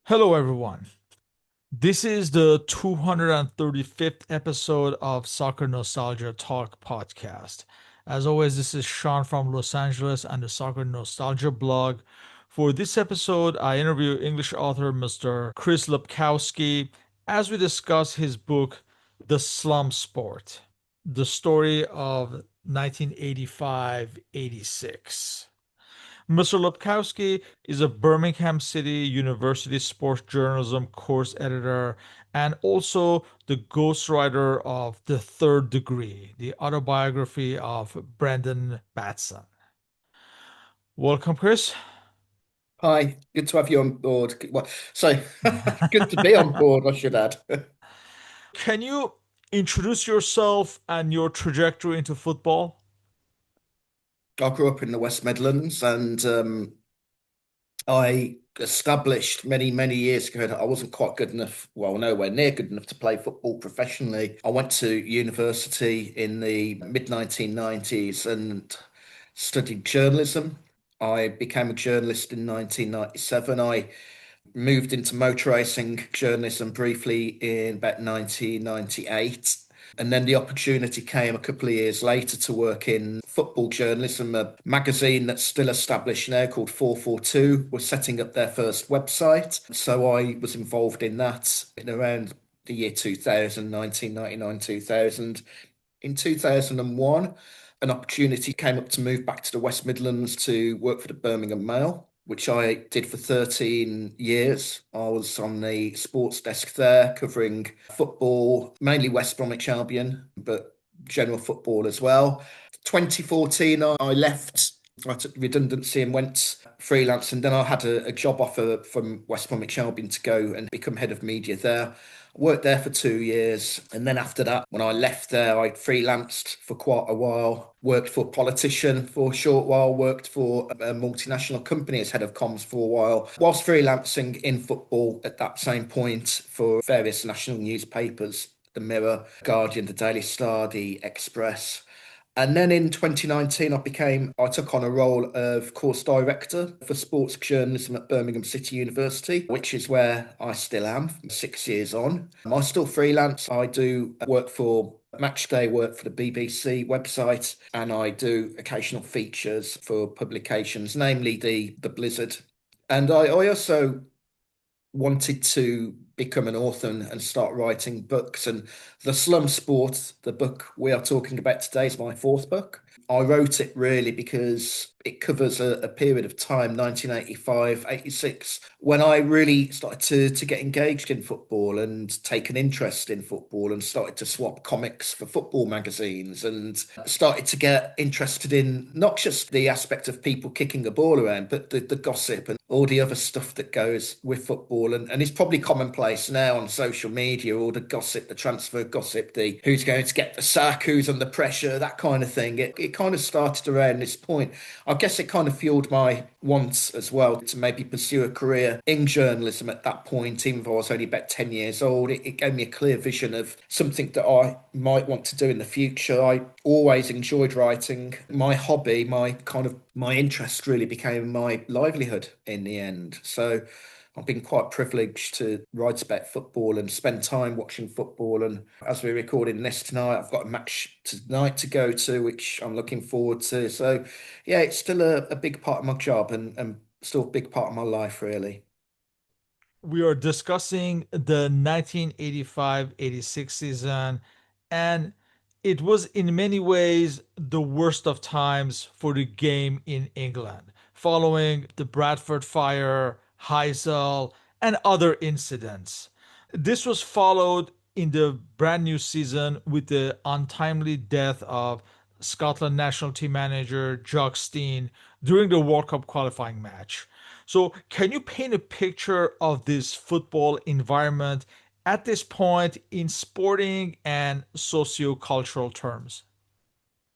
Hello, everyone. This is the 235th episode of Soccer Nostalgia Talk Podcast. As always, this is Sean from Los Angeles and the Soccer Nostalgia blog. For this episode, I interview English author Mr. Chris Lepkowski as we discuss his book, The Slum Sport, the story of 1985-86. Mr. Lepkowski is a Birmingham City University sports journalism course editor and also the ghostwriter of The Third Degree, the autobiography of Brendon Batson. Welcome, Chris. Hi, good to have you on board. Good to be on board, I should add. Can you introduce yourself and your trajectory into football? I grew up in the West Midlands and I established many years ago that I wasn't quite good enough, well, nowhere near good enough to play football professionally. I went to university in the mid 1990s and studied journalism. I became a journalist in 1997. I moved into motor racing journalism briefly in about 1998. And then the opportunity came a couple of years later to work in football journalism. A magazine that's still established now called 442 was setting up their first website. So I was involved in that in around the year 2000, 1999, 2000. In 2001, an opportunity came up to move back to the West Midlands to work for the Birmingham Mail, which I did for 13 years. I was on the sports desk there covering football, mainly West Bromwich Albion, but general football as well. 2014, I left. I took redundancy and went freelance, and then I had a job offer from West Bromwich Albion to go and become head of media there. Worked there for 2 years. And then after that, when I left there, I freelanced for quite a while, worked for a politician for a short while, worked for a multinational company as head of comms for a while, whilst freelancing in football at that same point for various national newspapers, The Mirror, Guardian, The Daily Star, The Express. And then in 2019, I took on a role of course director for sports journalism at Birmingham City University, which is where I still am 6 years on. I still freelance. I do work for match day work for the BBC website, and I do occasional features for publications, namely the Blizzard. And I also wanted to become an author and start writing books. And The Slum Sport, the book we are talking about today, is my fourth book. I wrote it really because it covers a period of time, 1985, 86, when I really started to get engaged in football and take an interest in football and started to swap comics for football magazines and started to get interested in not just the aspect of people kicking the ball around, but the gossip and all the other stuff that goes with football. And it's probably commonplace now on social media, all the gossip, the transfer gossip, the who's going to get the sack, who's under pressure, that kind of thing. It kind of started around this point. I guess it kind of fueled my wants as well to maybe pursue a career in journalism at that point, even though I was only about 10 years old. It gave me a clear vision of something that I might want to do in the future. I always enjoyed writing. My hobby, my interest really became my livelihood in the end. So I've been quite privileged to write about football and spend time watching football. And as we're recording this tonight, I've got a match tonight to go to, which I'm looking forward to. So, yeah, it's still a big part of my job and still a big part of my life, really. We are discussing the 1985-86 season, and it was in many ways the worst of times for the game in England, following the Bradford fire, Heysel, and other incidents. This was followed in the brand new season with the untimely death of Scotland national team manager Jock Stein during the World Cup qualifying match. So, can you paint a picture of this football environment at this point in sporting and socio-cultural terms?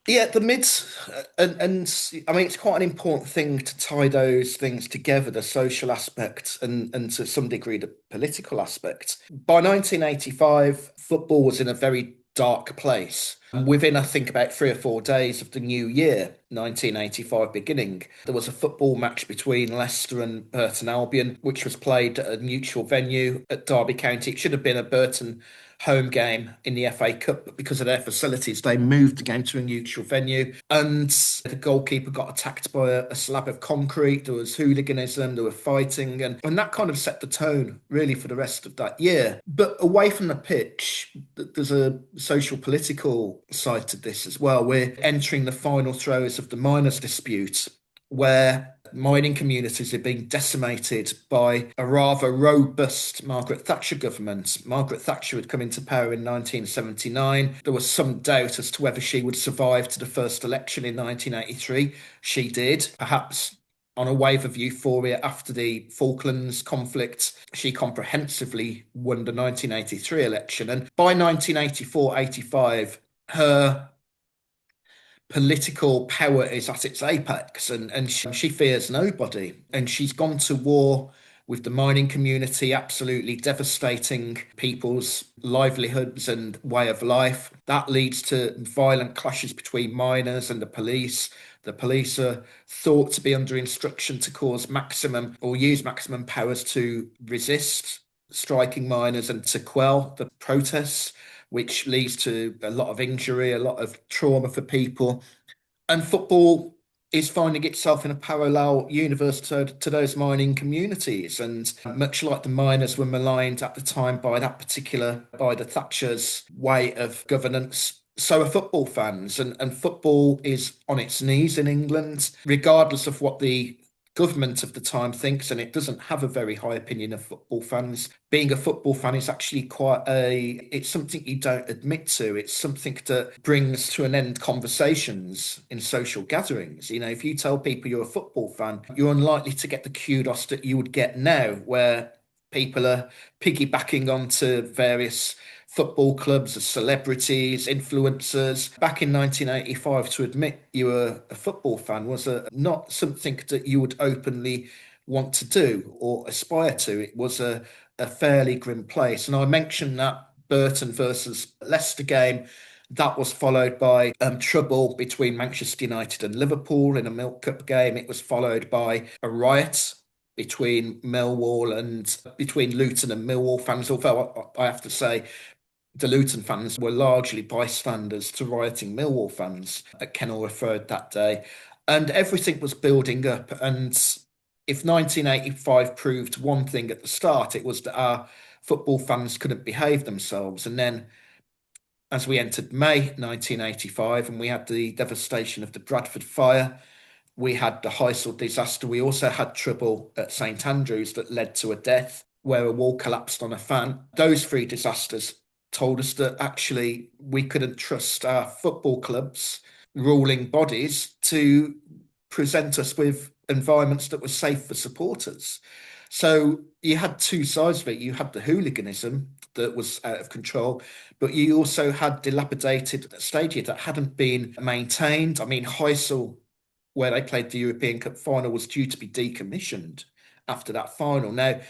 Yeah, the mids, and I mean, it's quite an important thing to tie those things together, the social aspect and to some degree the political aspect. By 1985, football was in a very dark place. Within, I think, about 3 or 4 days of the new year, 1985 beginning, there was a football match between Leicester and Burton Albion, which was played at a neutral venue at Derby County. It should have been a Burton home game in the FA Cup, but because of their facilities, they moved the game to a neutral venue. And the goalkeeper got attacked by a slab of concrete. There was hooliganism, there were fighting, and that kind of set the tone really for the rest of that year. But away from the pitch, there's a social political side to this as well. We're entering the final throes of the miners' dispute, where mining communities are being decimated by a rather robust Margaret Thatcher government. Margaret Thatcher had come into power in 1979. There was some doubt as to whether she would survive to the first election in 1983. She did, perhaps on a wave of euphoria after the Falklands conflict. She comprehensively won the 1983 election. And by 1984-85, her political power is at its apex, and she fears nobody. And she's gone to war with the mining community, absolutely devastating people's livelihoods and way of life. That leads to violent clashes between miners and the police. The police are thought to be under instruction to cause maximum or use maximum powers to resist striking miners and to quell the protests, which leads to a lot of injury, a lot of trauma for people. And football is finding itself in a parallel universe to those mining communities. And much like the miners were maligned at the time by by the Thatcher's way of governance, so are football fans. And football is on its knees in England, regardless of what the government of the time thinks, and it doesn't have a very high opinion of football fans. Being a football fan is actually it's something you don't admit to. It's something that brings to an end conversations in social gatherings. You know, if you tell people you're a football fan, you're unlikely to get the kudos that you would get now, where people are piggybacking onto various football clubs as celebrities, influencers. Back in 1985, to admit you were a football fan was not something that you would openly want to do or aspire to. It was a fairly grim place. And I mentioned that Burton versus Leicester game. That was followed by trouble between Manchester United and Liverpool in a Milk Cup game. It was followed by a riot between Luton and Millwall fans. Although I have to say, the Luton fans were largely bystanders to rioting Millwall fans at Kenilworth Road that day. And everything was building up. And if 1985 proved one thing at the start, it was that our football fans couldn't behave themselves. And then as we entered May 1985 and we had the devastation of the Bradford fire, we had the Heysel disaster. We also had trouble at St Andrews that led to a death where a wall collapsed on a fan. Those three disasters told us that actually we couldn't trust our football clubs, ruling bodies, to present us with environments that were safe for supporters. So you had two sides of it. You had the hooliganism that was out of control, but you also had dilapidated stadia that hadn't been maintained. I mean, Heysel, where they played the European Cup final, was due to be decommissioned after that final. Now,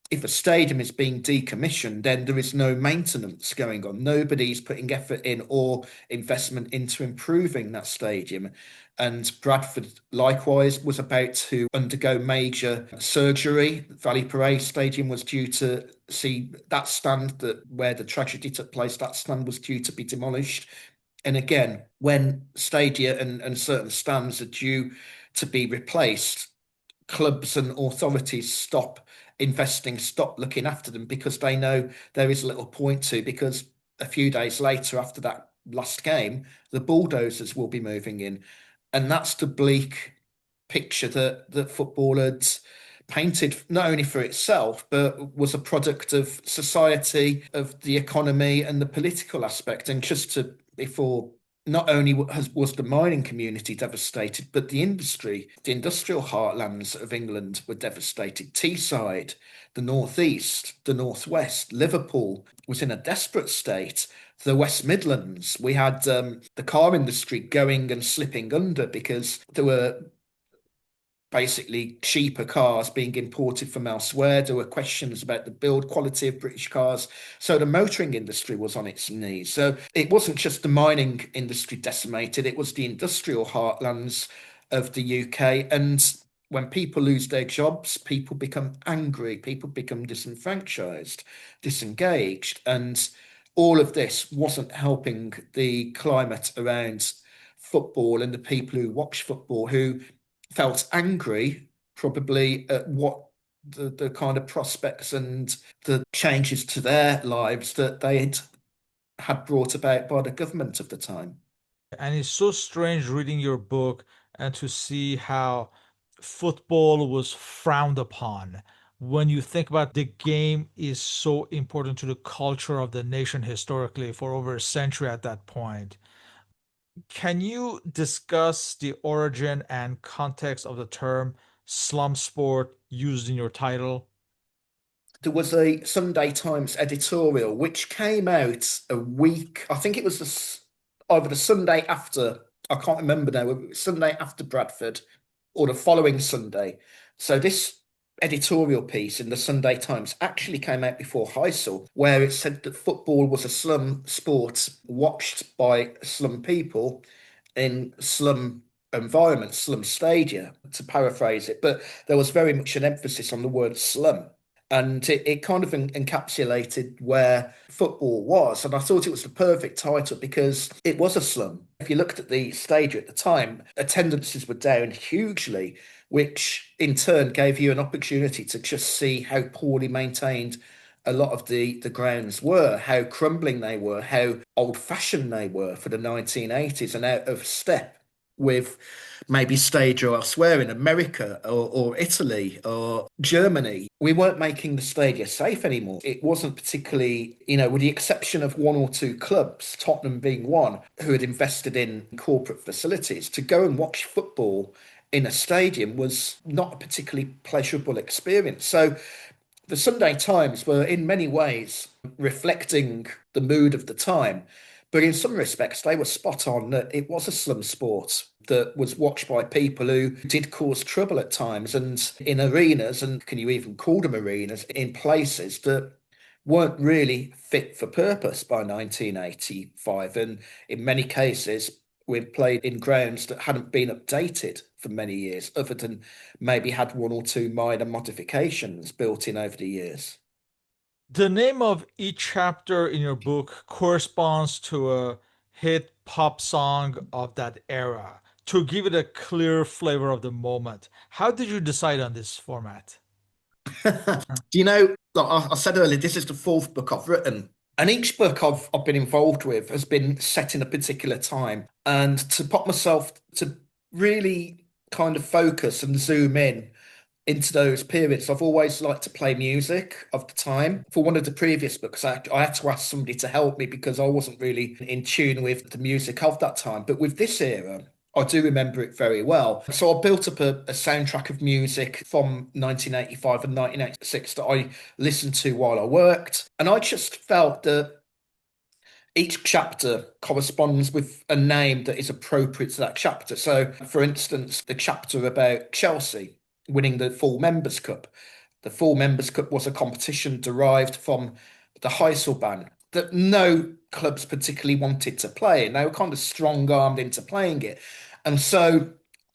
if a stadium is being decommissioned, then there is no maintenance going on. Nobody's putting effort in or investment into improving that stadium. And Bradford, likewise, was about to undergo major surgery. Valley Parade Stadium was due to see that stand where the tragedy took place, that stand was due to be demolished. And again, when stadia and certain stands are due to be replaced, clubs and authorities stop investing, stop looking after them because they know there is little point to, because a few days later after that last game, the bulldozers will be moving in. And that's the bleak picture that football had painted, not only for itself, but was a product of society, of the economy and the political aspect. And just to, before, not only was the mining community devastated, but the industrial heartlands of England were devastated. Teesside, the northeast, the northwest, Liverpool was in a desperate state. The West Midlands, we had the car industry going and slipping under because there were basically cheaper cars being imported from elsewhere. There were questions about the build quality of British cars. So the motoring industry was on its knees. So it wasn't just the mining industry decimated, it was the industrial heartlands of the UK. And when people lose their jobs, people become angry, people become disenfranchised, disengaged. And all of this wasn't helping the climate around football and the people who watch football who felt angry probably at what the kind of prospects and the changes to their lives that they had brought about by the government of the time. And it's so strange reading your book and to see how football was frowned upon. When you think about the game is so important to the culture of the nation historically for over a century at that point. Can you discuss the origin and context of the term slum sport used in your title? There was a Sunday Times editorial which came out a week, I think it was either the Sunday after, I can't remember now, Sunday after Bradford or the following Sunday. So this editorial piece in the Sunday Times actually came out before Heysel, where it said that football was a slum sport watched by slum people in slum environments, slum stadia, to paraphrase it. But there was very much an emphasis on the word slum. And it kind of encapsulated where football was. And I thought it was the perfect title because it was a slum. If you looked at the stage at the time, attendances were down hugely, which in turn gave you an opportunity to just see how poorly maintained a lot of the grounds were, how crumbling they were, how old-fashioned they were for the 1980s and out of step with maybe stage or elsewhere in America or Italy or Germany. We weren't making the stadia safe anymore. It wasn't particularly, with the exception of one or two clubs, Tottenham being one, who had invested in corporate facilities, to go and watch football in a stadium was not a particularly pleasurable experience. So the Sunday Times were in many ways reflecting the mood of the time, but in some respects they were spot on that it was a slum sport that was watched by people who did cause trouble at times and in arenas, and can you even call them arenas, in places that weren't really fit for purpose by 1985. And in many cases, we'd played in grounds that hadn't been updated for many years, other than maybe had one or two minor modifications built in over the years. The name of each chapter in your book corresponds to a hit pop song of that era to give it a clear flavor of the moment. How did you decide on this format? Do you know, like I said earlier, this is the fourth book I've written. And each book I've been involved with has been set in a particular time. And to put myself to really kind of focus and zoom in into those periods, I've always liked to play music of the time. For one of the previous books, I had to ask somebody to help me because I wasn't really in tune with the music of that time. But with this era, I do remember it very well. So I built up a soundtrack of music from 1985 and 1986 that I listened to while I worked. And I just felt that each chapter corresponds with a name that is appropriate to that chapter. So, for instance, the chapter about Chelsea winning the full Members' Cup. The full Members' Cup was a competition derived from the Heysel ban that no clubs particularly wanted to play, and they were kind of strong-armed into playing it. And so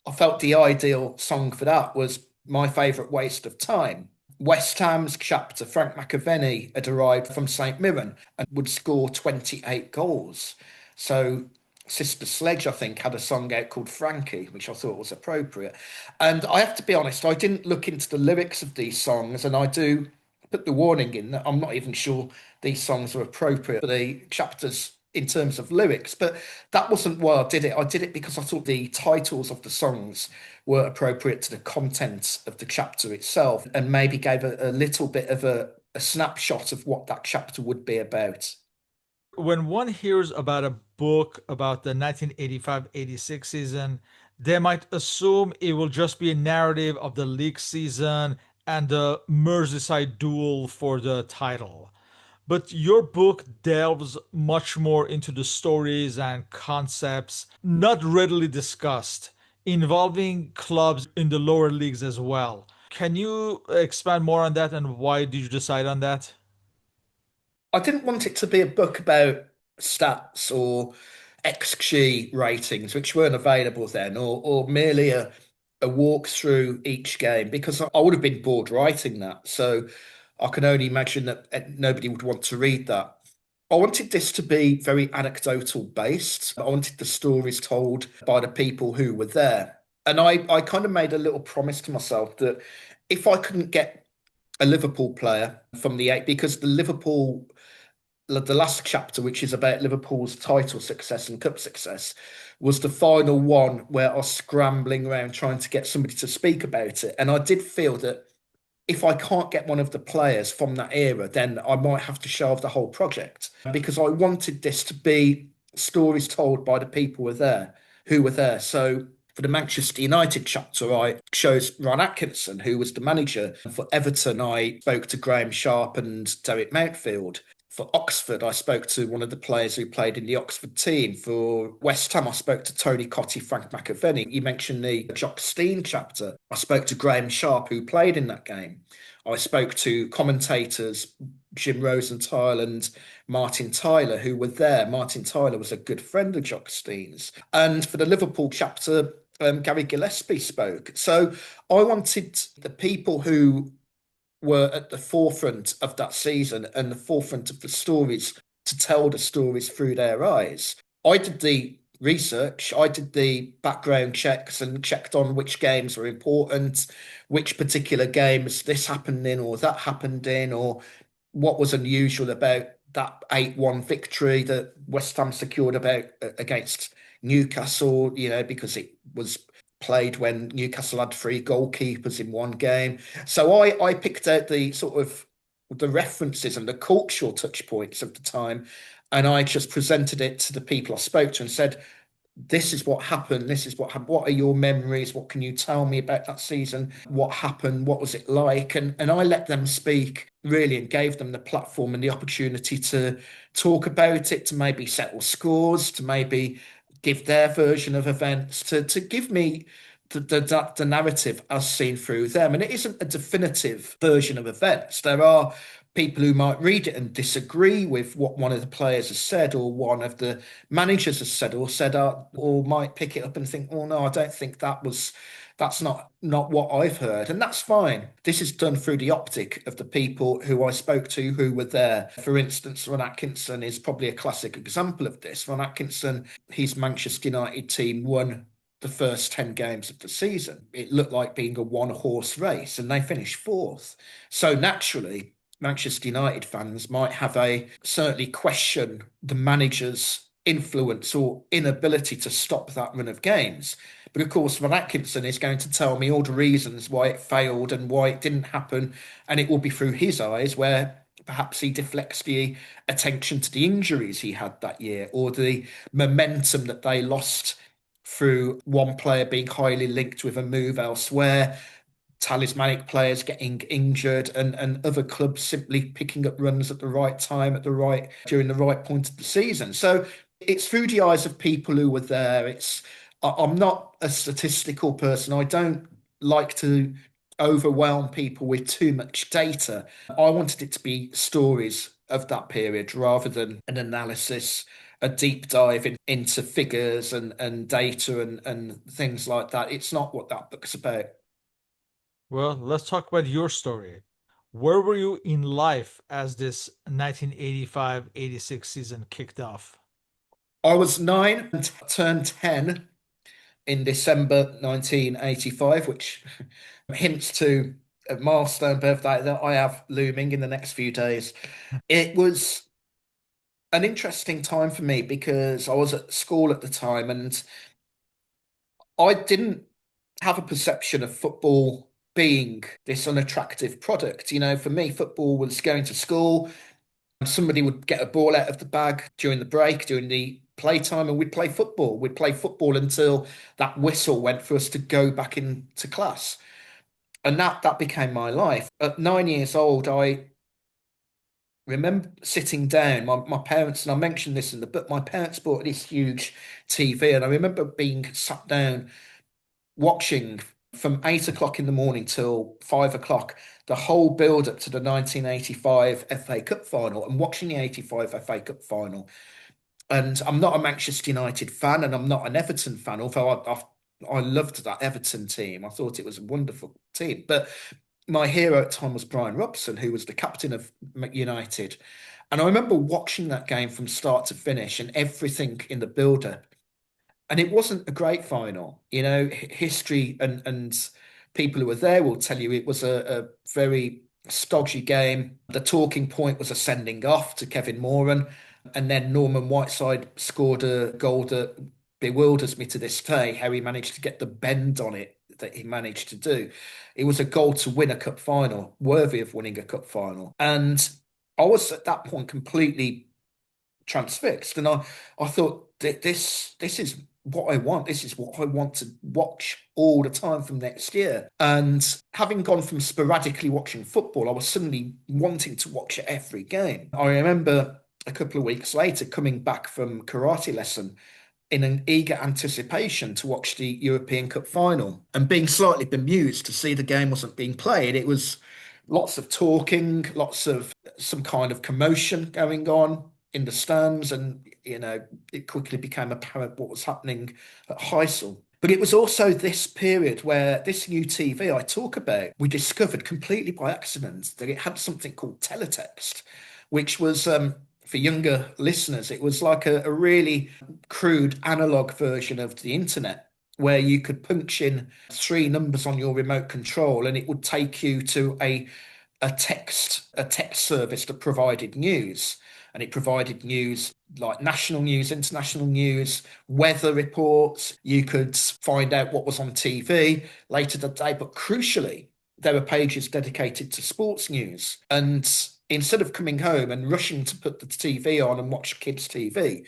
I felt the ideal song for that was My Favourite Waste of Time. West Ham's chapter, Frank McAvenny, had arrived from St Mirren and would score 28 goals. So Sister Sledge, I think, had a song out called Frankie, which I thought was appropriate. And I have to be honest, I didn't look into the lyrics of these songs, and I do put the warning in that I'm not even sure these songs are appropriate for the chapters in terms of lyrics. But that wasn't why I did it. I did it because I thought the titles of the songs were appropriate to the content of the chapter itself and maybe gave a little bit of a snapshot of what that chapter would be about. When one hears about a book about the 1985-86 season, they might assume it will just be a narrative of the league season and the Merseyside duel for the title. But your book delves much more into the stories and concepts not readily discussed involving clubs in the lower leagues as well. Can you expand more on that and why did you decide on that? I didn't want it to be a book about stats or XG ratings, which weren't available then, or merely a walk through each game, because I would have been bored writing that. So I can only imagine that nobody would want to read that. I wanted this to be very anecdotal based. I wanted the stories told by the people who were there. And I kind of made a little promise to myself that if I couldn't get a Liverpool player from the eight, because the last chapter, which is about Liverpool's title success and cup success, was the final one where I was scrambling around trying to get somebody to speak about it. And I did feel that if I can't get one of the players from that era, then I might have to shelve the whole project because I wanted this to be stories told by the people who were there. So for the Manchester United chapter, I chose Ron Atkinson, who was the manager. For Everton, I spoke to Graham Sharp and Derek Mountfield. For Oxford, I spoke to one of the players who played in the Oxford team. For West Ham, I spoke to Tony Cottee, Frank McAvenny. You mentioned the Jock Stein chapter. I spoke to Graham Sharp, who played in that game. I spoke to commentators Jim Rosenthal and Martin Tyler, who were there. Martin Tyler was a good friend of Jock Stein's. And for the Liverpool chapter, Gary Gillespie spoke. So I wanted the people who were at the forefront of that season and the forefront of the stories to tell the stories through their eyes. I did the research, I did the background checks and checked on which games were important, which particular games this happened in or that happened in, or what was unusual about that 8-1 victory that West Ham secured about against Newcastle, because it was played when Newcastle had three goalkeepers in one game. So I picked out the sort of the references and the cultural touch points of the time, and I just presented it to the people I spoke to and said, this is what happened. This is what happened. What are your memories? What can you tell me about that season? What happened? What was it like? And I let them speak really and gave them the platform and the opportunity to talk about it, to maybe settle scores, to maybe give their version of events, to give me the narrative as seen through them. And it isn't a definitive version of events. There are people who might read it and disagree with what one of the players has said or one of the managers has said or might pick it up and think, oh no, I don't think that's not what I've heard. And that's fine. This is done through the optic of the people who I spoke to who were there. For instance, Ron Atkinson is probably a classic example of this. Ron Atkinson, his Manchester United team won the first 10 games of the season. It looked like being a one horse race and they finished fourth. So naturally, Manchester United fans might certainly question the manager's influence or inability to stop that run of games. But of course, Van Atkinson is going to tell me all the reasons why it failed and why it didn't happen. And it will be through his eyes where perhaps he deflects the attention to the injuries he had that year or the momentum that they lost through one player being highly linked with a move elsewhere, talismanic players getting injured and other clubs simply picking up runs at the right time during the right point of the season. So it's through the eyes of people who were there. I'm not a statistical person. I don't like to overwhelm people with too much data. I wanted it to be stories of that period rather than an analysis, a deep dive into figures and data and things like that. It's not what that book's about. Well, let's talk about your story. Where were you in life as this 1985-86 season kicked off? I was nine and turned 10 in December 1985, which hints to a milestone birthday that I have looming in the next few days. It was an interesting time for me because I was at school at the time and I didn't have a perception of football being this unattractive product. For me, football was going to school, somebody would get a ball out of the bag during the break, during the playtime, and we'd play football. We'd play football until that whistle went for us to go back into class. And that became my life. At 9 years old, I remember sitting down. My parents, and I mentioned this in the book, my parents bought this huge TV, and I remember being sat down watching from 8 o'clock in the morning till 5 o'clock, the whole build up to the 1985 FA Cup final and watching the 85 FA Cup final. And I'm not a Manchester United fan and I'm not an Everton fan, although I loved that Everton team. I thought it was a wonderful team. But my hero at the time was Brian Robson, who was the captain of United. And I remember watching that game from start to finish and everything in the build-up. And it wasn't a great final. You know, history and people who were there will tell you it was a very stodgy game. The talking point was a sending off to Kevin Moran. And then Norman Whiteside scored a goal that bewilders me to this day, how he managed to get the bend on it that he managed to do. It was a goal to win a cup final, worthy of winning a cup final. And I was at that point completely transfixed. And I thought, this is what I want. This is what I want to watch all the time from next year. And having gone from sporadically watching football, I was suddenly wanting to watch every game. I remember a couple of weeks later coming back from karate lesson in an eager anticipation to watch the European Cup final and being slightly bemused to see the game wasn't being played. It was lots of talking, lots of some kind of commotion going on in the stands, and it quickly became apparent what was happening at Heysel. But it was also this period where this new TV I talk about, we discovered completely by accident that it had something called teletext, which was for younger listeners, it was like a really crude analog version of the internet where you could punch in three numbers on your remote control and it would take you to a text service that provided news. And it provided news like national news, international news, weather reports. You could find out what was on TV later that day. But crucially, there were pages dedicated to sports news. And instead of coming home and rushing to put the TV on and watch kids' TV,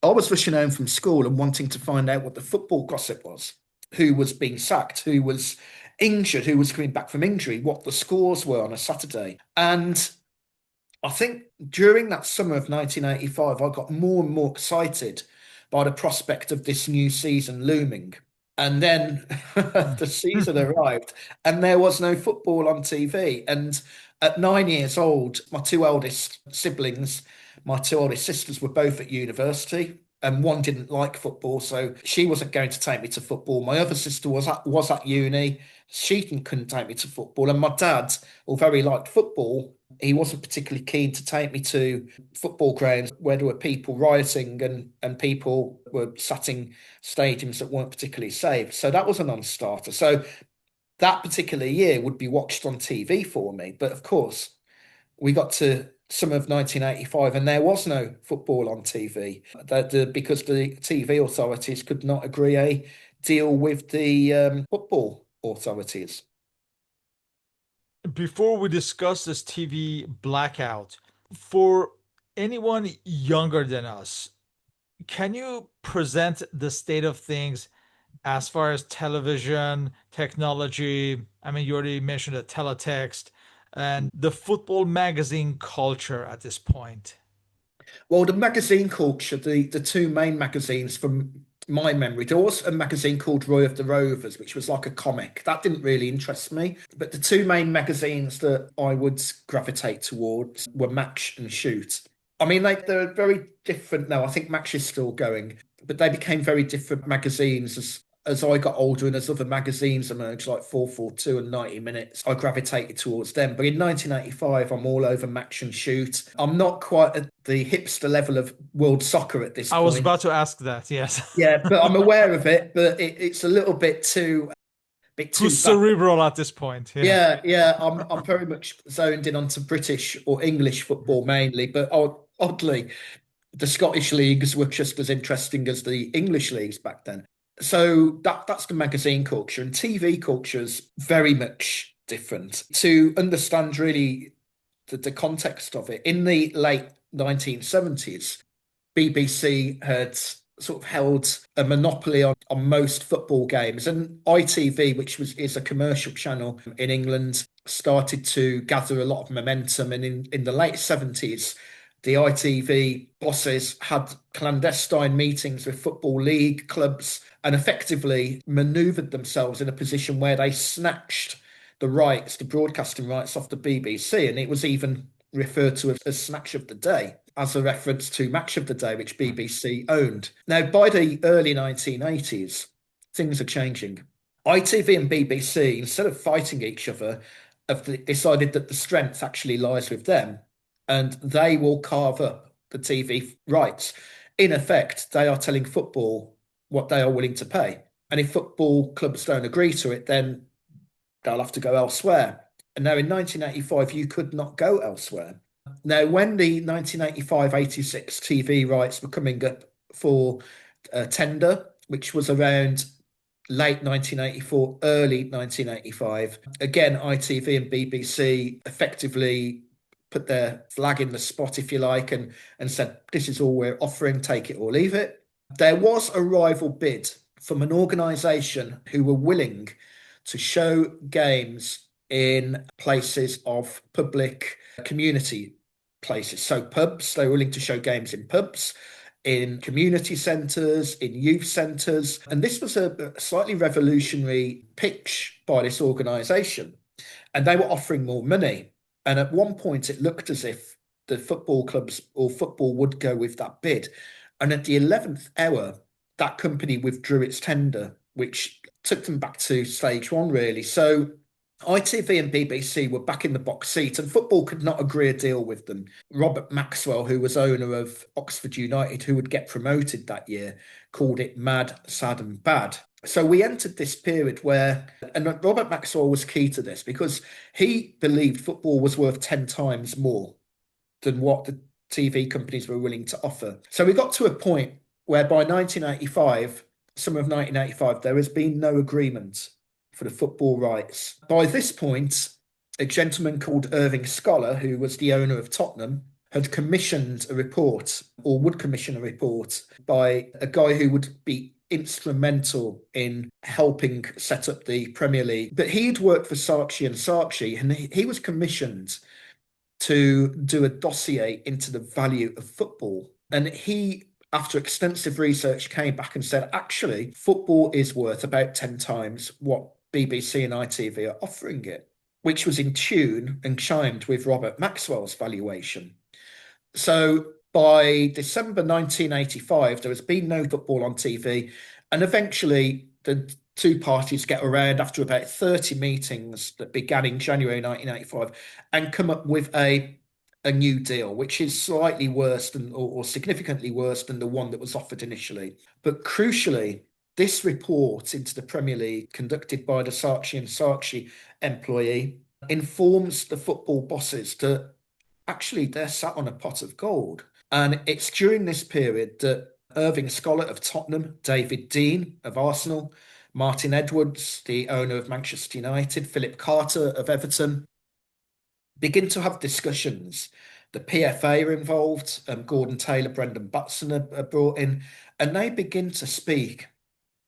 I was rushing home from school and wanting to find out what the football gossip was, who was being sacked, who was injured, who was coming back from injury, what the scores were on a Saturday. And I think during that summer of 1985, I got more and more excited by the prospect of this new season looming. And then the season arrived and there was no football on TV. And at 9 years old, my two eldest siblings, my two oldest sisters were both at university. And one didn't like football, so she wasn't going to take me to football. My other sister was at uni. She couldn't take me to football. And my dad, although he liked football, he wasn't particularly keen to take me to football grounds where there were people rioting and people were sat in stadiums that weren't particularly safe. So that was a non-starter. So that particular year would be watched on TV for me. But of course, we got to summer of 1985 and there was no football on TV because the TV authorities could not agree a deal with the football authorities. Before we discuss this TV blackout, for anyone younger than us, can you present the state of things as far as television, technology? I mean, you already mentioned the teletext and the football magazine culture at this point. Well, the magazine culture, the two main magazines from my memory, there was a magazine called Roy of the Rovers, which was like a comic. That didn't really interest me. But the two main magazines that I would gravitate towards were Match and Shoot. I mean, they're very different now. I think Match is still going, but they became very different magazines as I got older and as other magazines emerged, like 442 and 90 Minutes, I gravitated towards them. But in 1985, I'm all over Match and Shoot. I'm not quite at the hipster level of world soccer at this I was point. about to ask that, yes. Yeah, but I'm aware of it, but it's a little bit Too too fast. cerebral at this point. Yeah. Yeah. I'm very much zoned in onto British or English football mainly, but oddly, the Scottish leagues were just as interesting as the English leagues back then. So that's the magazine culture, and TV culture is very much different. To understand really the context of it, in the late 1970s, BBC had sort of held a monopoly on most football games, and ITV, which is a commercial channel in England, started to gather a lot of momentum. And in the late 70s, the ITV bosses had clandestine meetings with football league clubs and effectively maneuvered themselves in a position where they snatched the rights, the broadcasting rights off the BBC. And it was even referred to as Snatch of the Day, as a reference to Match of the Day, which BBC owned. Now, by the early 1980s, things are changing. ITV and BBC, instead of fighting each other, have decided that the strength actually lies with them and they will carve up the TV rights. In effect, they are telling football what they are willing to pay. And if football clubs don't agree to it, then they'll have to go elsewhere. And now in 1985, you could not go elsewhere. Now, when the 1985-86 TV rights were coming up for tender, which was around late 1984, early 1985, again, ITV and BBC effectively put their flag in the spot, if you like, and said, this is all we're offering, take it or leave it. There was a rival bid from an organisation who were willing to show games in places of public community places. So pubs, they were willing to show games in pubs, in community centres, in youth centres. And this was a slightly revolutionary pitch by this organisation. And they were offering more money. And at one point, it looked as if the football clubs or football would go with that bid. And at the 11th hour, that company withdrew its tender, which took them back to stage one, really. So ITV and BBC were back in the box seat, and football could not agree a deal with them. Robert Maxwell, who was owner of Oxford United, who would get promoted that year, called it mad, sad, and bad. So we entered this period where, and Robert Maxwell was key to this because he believed football was worth 10 times more than what the TV companies were willing to offer. So we got to a point where by 1985, summer of 1985, there has been no agreement for the football rights. By this point, a gentleman called Irving Scholar, who was the owner of Tottenham, had commissioned a report, or would commission a report, by a guy who would be instrumental in helping set up the Premier League. But he'd worked for Saatchi and he was commissioned to do a dossier into the value of football. And he, after extensive research, came back and said, actually, football is worth about 10 times what BBC and ITV are offering it, which was in tune and chimed with Robert Maxwell's valuation. So by December 1985, there has been no football on TV. And eventually, the two parties get around after about 30 meetings that began in January 1985 and come up with a new deal, which is slightly worse than, or significantly worse than the one that was offered initially. But crucially, this report into the Premier League, conducted by the Saatchi employee, informs the football bosses that actually they're sat on a pot of gold. And it's during this period that Irving Scholar of Tottenham, David Dean of Arsenal, Martin Edwards, the owner of Manchester United, Philip Carter of Everton, begin to have discussions. The PFA are involved, Gordon Taylor, Brendon Batson are brought in, and they begin to speak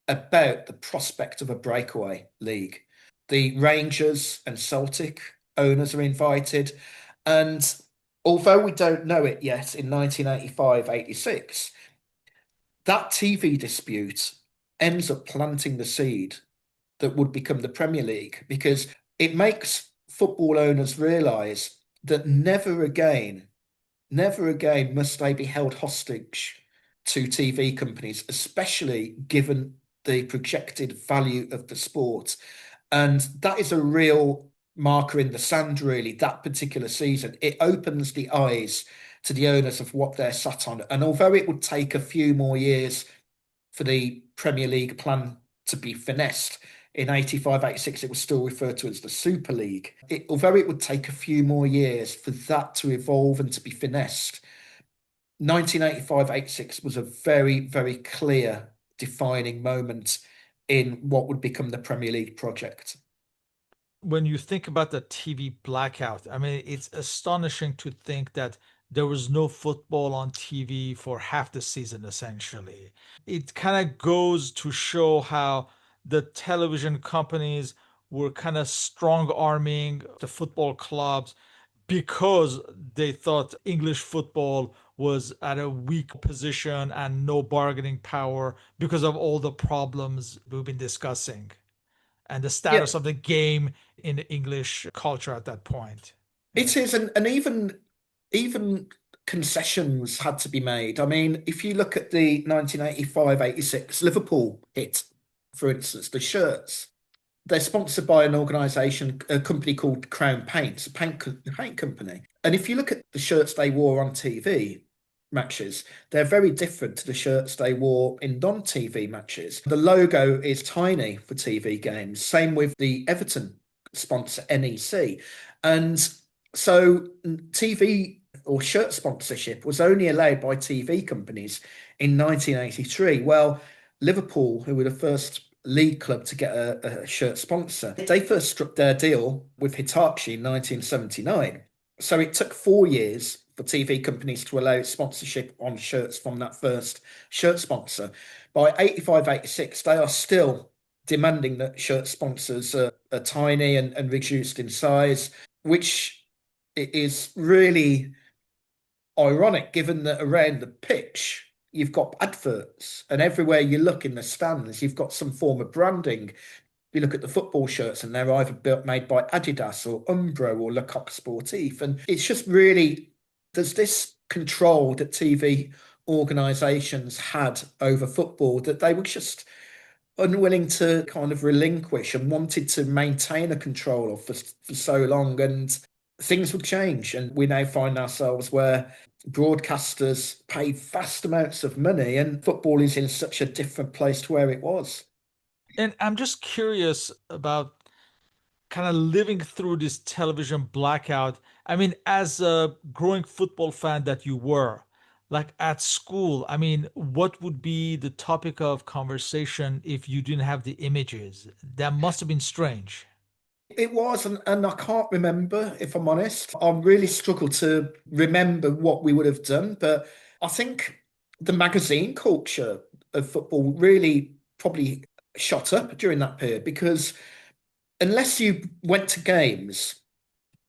about the prospect of a breakaway league. The Rangers and Celtic owners are invited, and although we don't know it yet in 1985-86, that TV dispute ends up planting the seed that would become the Premier League because it makes football owners realise that never again must they be held hostage to TV companies, especially given the projected value of the sport. And that is a real marker in the sand, really, that particular season. It opens the eyes to the owners of what they're sat on. And although it would take a few more years for the Premier League plan to be finessed, in 85-86, it was still referred to as the Super League. Although it would take a few more years for that to evolve and to be finessed, 1985-86 was a very, very clear defining moment in what would become the Premier League project. When you think about the TV blackout, I mean, it's astonishing to think that there was no football on TV for half the season, essentially. It kind of goes to show how the television companies were kind of strong arming the football clubs because they thought English football was at a weak position and no bargaining power because of all the problems we've been discussing and the Yeah, status of the game in the English culture at that point. Yeah. it is, and even concessions had to be made. I mean, if you look at the 1985-86 Liverpool hit, for instance, the shirts, they're sponsored by an organisation, a company called Crown Paints, a paint company. And if you look at the shirts they wore on TV matches, they're very different to the shirts they wore in non-TV matches. The logo is tiny for TV games. Same with the Everton sponsor, NEC. And so TV or shirt sponsorship was only allowed by TV companies in 1983. Well, Liverpool, who were the first league club to get a shirt sponsor, they first struck their deal with Hitachi in 1979. So it took 4 years for TV companies to allow sponsorship on shirts from that first shirt sponsor. By 85-86, they are still demanding that shirt sponsors are tiny and reduced in size, which is really ironic given that around the pitch you've got adverts, and everywhere you look in the stands you've got some form of branding. You look at the football shirts and they're either built made by Adidas or Umbro or Le Coq Sportif, and it's just really, there's this control that TV organisations had over football that they were just unwilling to kind of relinquish and wanted to maintain a control of for so long. And things would change, and we now find ourselves where broadcasters pay vast amounts of money and football is in such a different place to where it was. And I'm just curious about kind of living through this television blackout. I mean, as a growing football fan that you were, like at school, I mean, what would be the topic of conversation if you didn't have the images? That must have been strange. It was, and I can't remember, if I'm honest. I really struggle to remember what we would have done, but I think the magazine culture of football really probably shot up during that period because unless you went to games,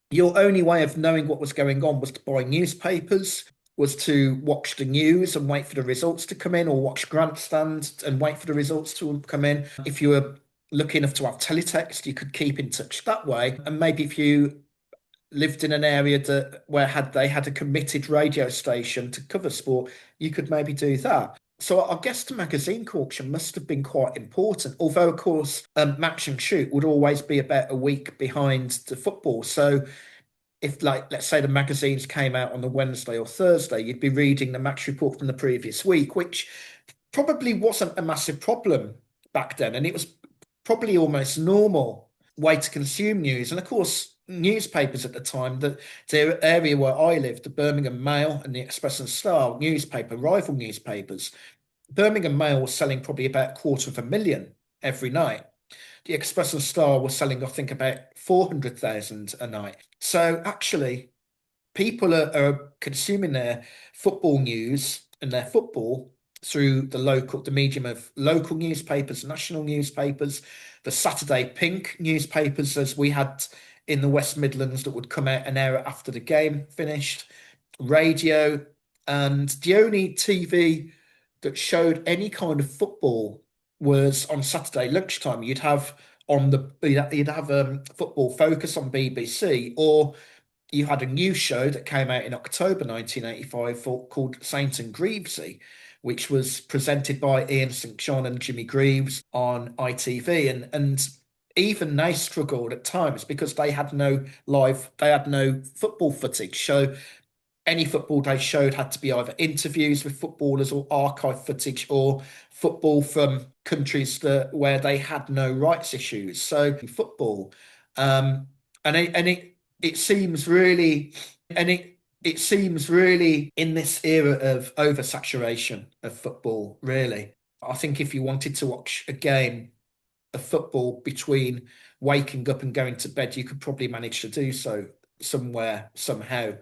your only way of knowing what was going on was to buy newspapers, was to watch the news and wait for the results to come in, or watch grandstand and wait for the results to come in. If you were lucky enough to have teletext, you could keep in touch that way. And maybe if you lived in an area that where had they had a committed radio station to cover sport, you could maybe do that. So I guess the magazine culture must have been quite important. Although, of course, match and shoot would always be about a week behind the football. So if, like, let's say the magazines came out on the Wednesday or Thursday, you'd be reading the match report from the previous week, which probably wasn't a massive problem back then. And it was probably almost normal way to consume news. And of course, newspapers at the time, the area where I lived, the Birmingham Mail and the Express and Star newspaper, rival newspapers, Birmingham Mail was selling probably about 250,000 every night. The Express and Star was selling, I think, about 400,000 a night. So actually, people are consuming their football news and their football through the medium of local newspapers, national newspapers, the Saturday Pink newspapers, as we had in the West Midlands, that would come out an hour after the game finished, radio, and the only TV that showed any kind of football was on Saturday lunchtime. You'd have Football Focus on BBC, or you had a new show that came out in October 1985 called Saint and Greavesy, which was presented by Ian St. John and Jimmy Greaves on ITV. And even they struggled at times because they had no football footage. So any football they showed had to be either interviews with footballers or archive footage or football from countries where they had no rights issues. So football, and it seems really, it seems really in this era of oversaturation of football. Really, I think if you wanted to watch a game of football between waking up and going to bed, you could probably manage to do so somewhere somehow,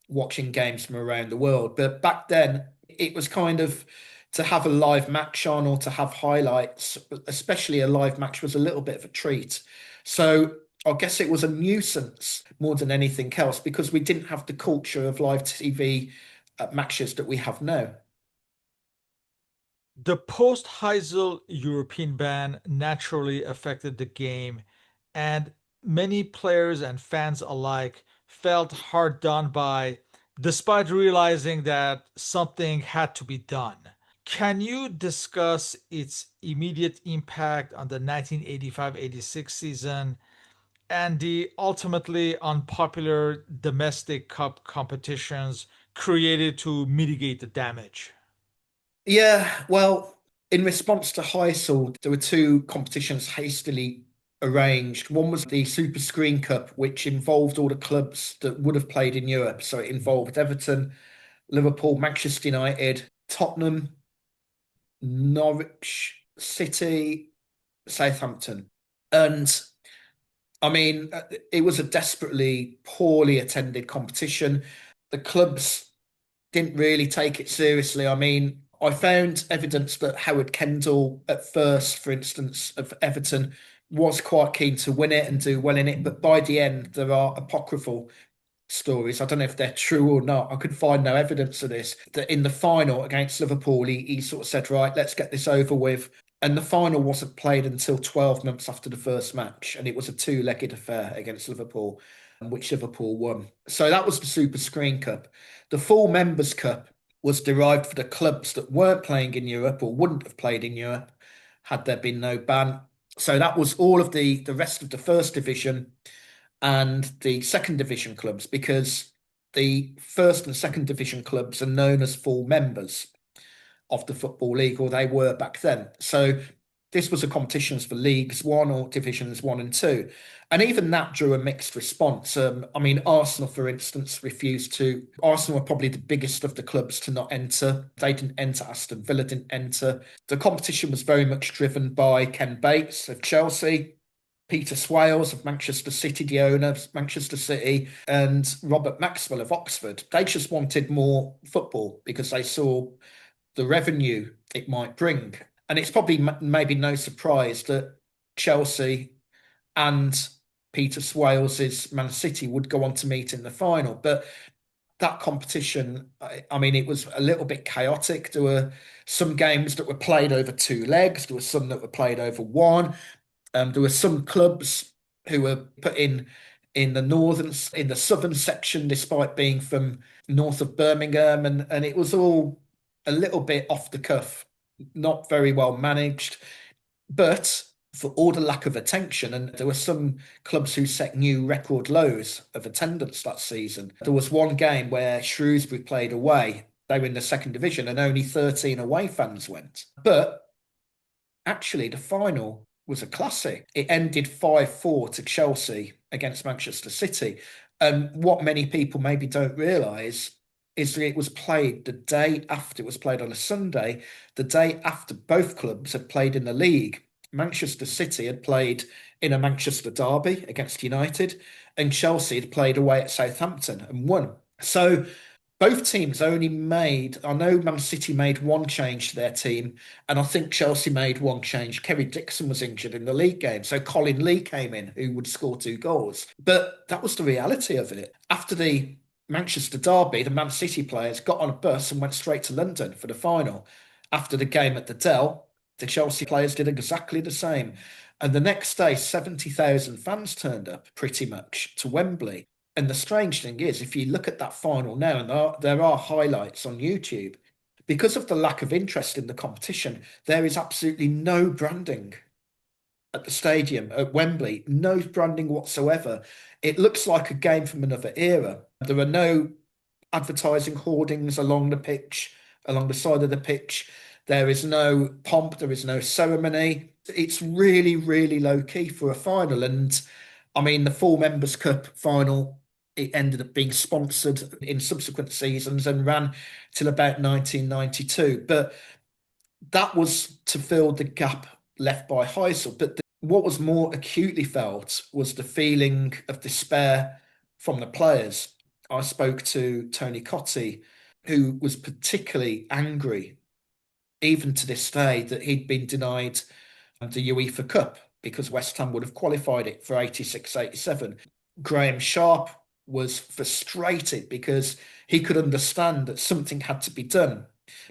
watching games from around the world. But back then, it was kind of, to have a live match on or to have highlights, especially a live match, was a little bit of a treat. So I guess it was a nuisance more than anything else because we didn't have the culture of live TV matches that we have now. The post Heysel European ban naturally affected the game, and many players and fans alike felt hard done by, despite realizing that something had to be done. Can you discuss its immediate impact on the 1985-86 season and the ultimately unpopular domestic cup competitions created to mitigate the damage? Yeah, well, in response to Heysel, there were two competitions hastily arranged. One was the Super Screen Cup, which involved all the clubs that would have played in Europe. So it involved Everton, Liverpool, Manchester United, Tottenham, Norwich City, Southampton. And I mean, it was a desperately poorly attended competition. The clubs didn't really take it seriously. I mean, I found evidence that Howard Kendall, at first, for instance, of Everton, was quite keen to win it and do well in it. But by the end, there are apocryphal stories. I don't know if they're true or not. I could find no evidence of this. That in the final against Liverpool, he sort of said, right, let's get this over with. And the final wasn't played until 12 months after the first match. And it was a two-legged affair against Liverpool, which Liverpool won. So that was the Super Screen Cup. The full Members' Cup was derived for the clubs that weren't playing in Europe or wouldn't have played in Europe had there been no ban. So that was all of the rest of the first division and the second division clubs, because the first and second division clubs are known as full members of the Football League, or they were back then. So this was a competitions for Leagues One or Divisions One and Two. And even that drew a mixed response. I mean, Arsenal, for instance, refused to. Arsenal were probably the biggest of the clubs to not enter. They didn't enter. Aston Villa didn't enter. The competition was very much driven by Ken Bates of Chelsea, Peter Swales of Manchester City, the owner of Manchester City, and Robert Maxwell of Oxford. They just wanted more football because they saw the revenue it might bring. And it's probably maybe no surprise that Chelsea and Peter Swales's Man City would go on to meet in the final. But that competition, I mean, it was a little bit chaotic. There were some games that were played over two legs. There were some that were played over one. There were some clubs who were put in the southern section, despite being from north of Birmingham, and it was all a little bit off the cuff, not very well managed. But for all the lack of attention, and there were some clubs who set new record lows of attendance that season. There was one game where Shrewsbury played away. They were in the second division, and only 13 away fans went. But actually, the final was a classic. It ended 5-4 to Chelsea against Manchester City. And what many people maybe don't realise is that it was played the day after. It was played on a Sunday, the day after both clubs had played in the league. Manchester City had played in a Manchester derby against United, and Chelsea had played away at Southampton and won. So both teams only made, I know Man City made one change to their team, and I think Chelsea made one change. Kerry Dixon was injured in the league game, so Colin Lee came in, who would score two goals. But that was the reality of it. After the Manchester derby, the Man City players got on a bus and went straight to London for the final. After the game at the Dell, the Chelsea players did exactly the same. And the next day, 70,000 fans turned up pretty much to Wembley. And the strange thing is, if you look at that final now, and there are highlights on YouTube, because of the lack of interest in the competition, there is absolutely no branding at the stadium at Wembley, no branding whatsoever. It looks like a game from another era. There are no advertising hoardings along the pitch, along the side of the pitch. There is no pomp, there is no ceremony. It's really, really low key for a final. And I mean, the full Members' Cup final, it ended up being sponsored in subsequent seasons and ran till about 1992. But that was to fill the gap left by Heysel. But what was more acutely felt was the feeling of despair from the players. I spoke to Tony Cottee, who was particularly angry, even to this day, that he'd been denied the UEFA Cup because West Ham would have qualified it for 86-87. Graham Sharp was frustrated because he could understand that something had to be done.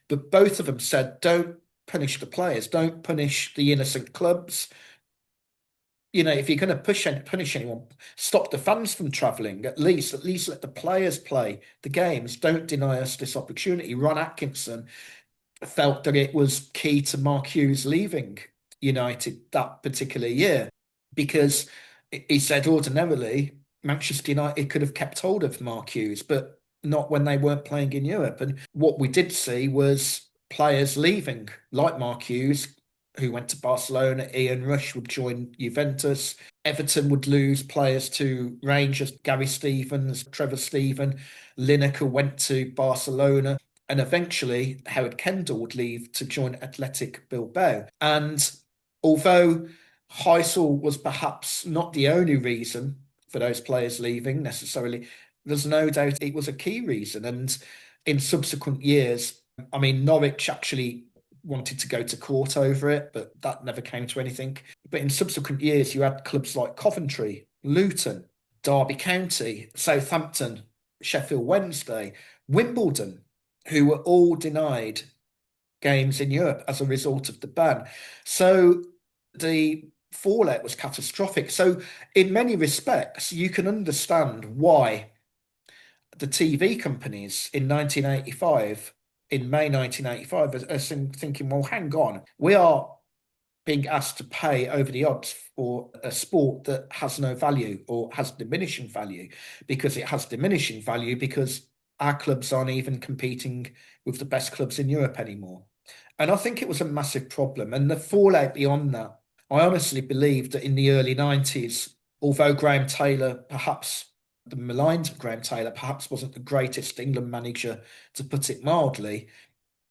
But both of them said, don't punish the players, don't punish the innocent clubs. If you're going to punish anyone, stop the fans from travelling. At least let the players play the games. Don't deny us this opportunity. Ron Atkinson felt that it was key to Mark Hughes leaving United that particular year because he said ordinarily Manchester United could have kept hold of Mark Hughes, but not when they weren't playing in Europe. And what we did see was players leaving, like Mark Hughes, who went to Barcelona. Ian Rush would join Juventus. Everton would lose players to Rangers, Gary Stevens, Trevor Steven. Lineker went to Barcelona. And eventually, Howard Kendall would leave to join Athletic Bilbao. And although Heysel was perhaps not the only reason for those players leaving necessarily, there's no doubt it was a key reason. And in subsequent years, I mean, Norwich actually wanted to go to court over it, but that never came to anything. But in subsequent years, you had clubs like Coventry, Luton, Derby County, Southampton, Sheffield Wednesday, Wimbledon, who were all denied games in Europe as a result of the ban. So the fallout was catastrophic. So in many respects, you can understand why the TV companies in 1985, in May 1985, are thinking, well, hang on, we are being asked to pay over the odds for a sport that has no value or has diminishing value, because it has diminishing value because our clubs aren't even competing with the best clubs in Europe anymore. And I think it was a massive problem. And the fallout beyond that, I honestly believe that in the early 90s, although Graham Taylor, perhaps the maligned Graham Taylor, perhaps wasn't the greatest England manager, to put it mildly,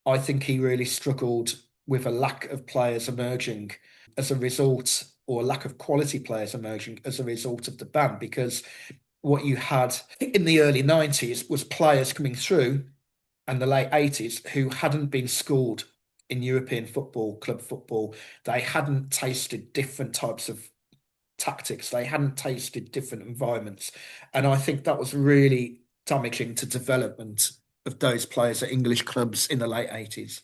I think he really struggled with a lack of players emerging as a result, or a lack of quality players emerging as a result of the ban, because what you had in the early 90s was players coming through and the late 80s who hadn't been schooled in European football, club football. They hadn't tasted different types of tactics. They hadn't tasted different environments. And I think that was really damaging to development of those players at English clubs in the late 80s.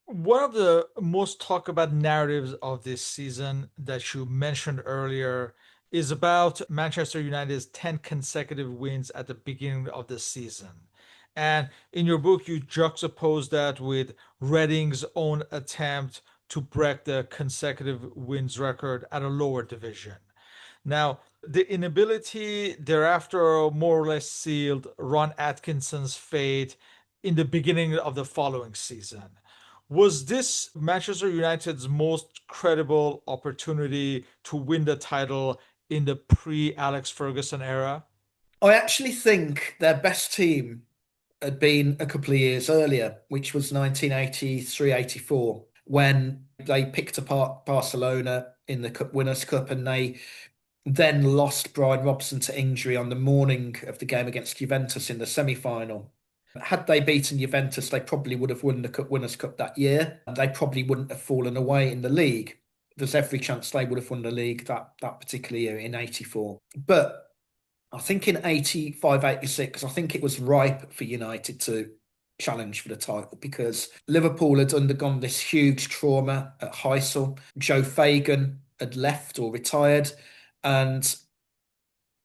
One of the most talked about narratives of this season that you mentioned earlier is about Manchester United's 10 consecutive wins at the beginning of the season. And in your book, you juxtapose that with Reading's own attempt to break the consecutive wins record at a lower division. Now, the inability thereafter more or less sealed Ron Atkinson's fate in the beginning of the following season. Was this Manchester United's most credible opportunity to win the title in the pre Alex Ferguson era? I actually think their best team had been a couple of years earlier, which was 1983-84, when they picked apart Barcelona in the Cup Winners' Cup, and they then lost Brian Robson to injury on the morning of the game against Juventus in the semi-final. Had they beaten Juventus, they probably would have won the Cup Winners' Cup that year, and they probably wouldn't have fallen away in the league. There's every chance they would have won the league that particular year in 84. But I think in 85, 86, I think it was ripe for United to challenge for the title, because Liverpool had undergone this huge trauma at Heysel. Joe Fagan had left or retired, and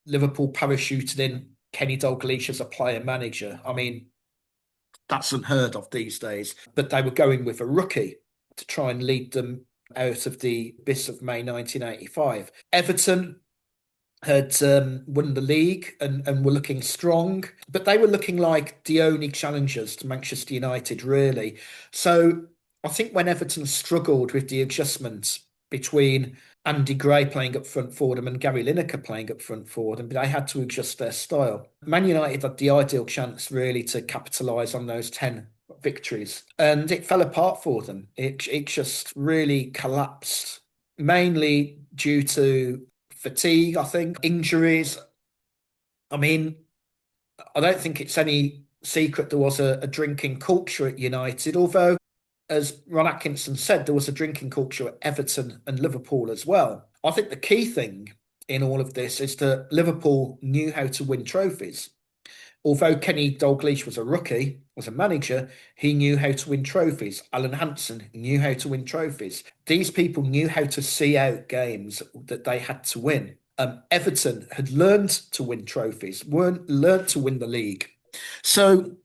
Liverpool parachuted in Kenny Dalglish as a player manager. I mean, that's unheard of these days. But they were going with a rookie to try and lead them out of the abyss of May 1985. Everton had won the league and were looking strong, but they were looking like the only challengers to Manchester United, really. So I think when Everton struggled with the adjustments between Andy Gray playing up front for them and Gary Lineker playing up front for them, they had to adjust their style. Man United had the ideal chance, really, to capitalise on those 10 victories, and it fell apart for them. It just really collapsed, mainly due to fatigue, I think, injuries. I mean, I don't think it's any secret there was a drinking culture at United, although, as Ron Atkinson said, there was a drinking culture at Everton and Liverpool as well. I think the key thing in all of this is that Liverpool knew how to win trophies. Although Kenny Dalglish was a rookie, was a manager, he knew how to win trophies. Alan Hansen knew how to win trophies. These people knew how to see out games that they had to win. Everton had learned to win trophies, weren't learned to win the league. So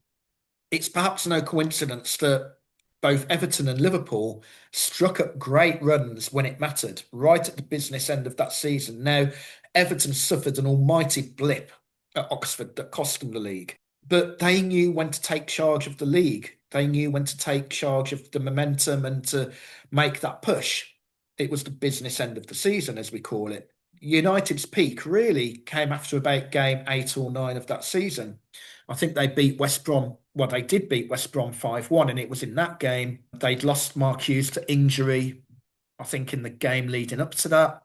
it's perhaps no coincidence that both Everton and Liverpool struck up great runs when it mattered, right at the business end of that season. Now, Everton suffered an almighty blip at Oxford that cost them the league, but they knew when to take charge of the league. They knew when to take charge of the momentum and to make that push. It was the business end of the season, as we call it. United's peak really came after about game 8 or 9 of that season. I think they beat West Brom. Well, they did beat West Brom 5-1, and it was in that game they'd lost Mark Hughes to injury. I think in the game leading up to that,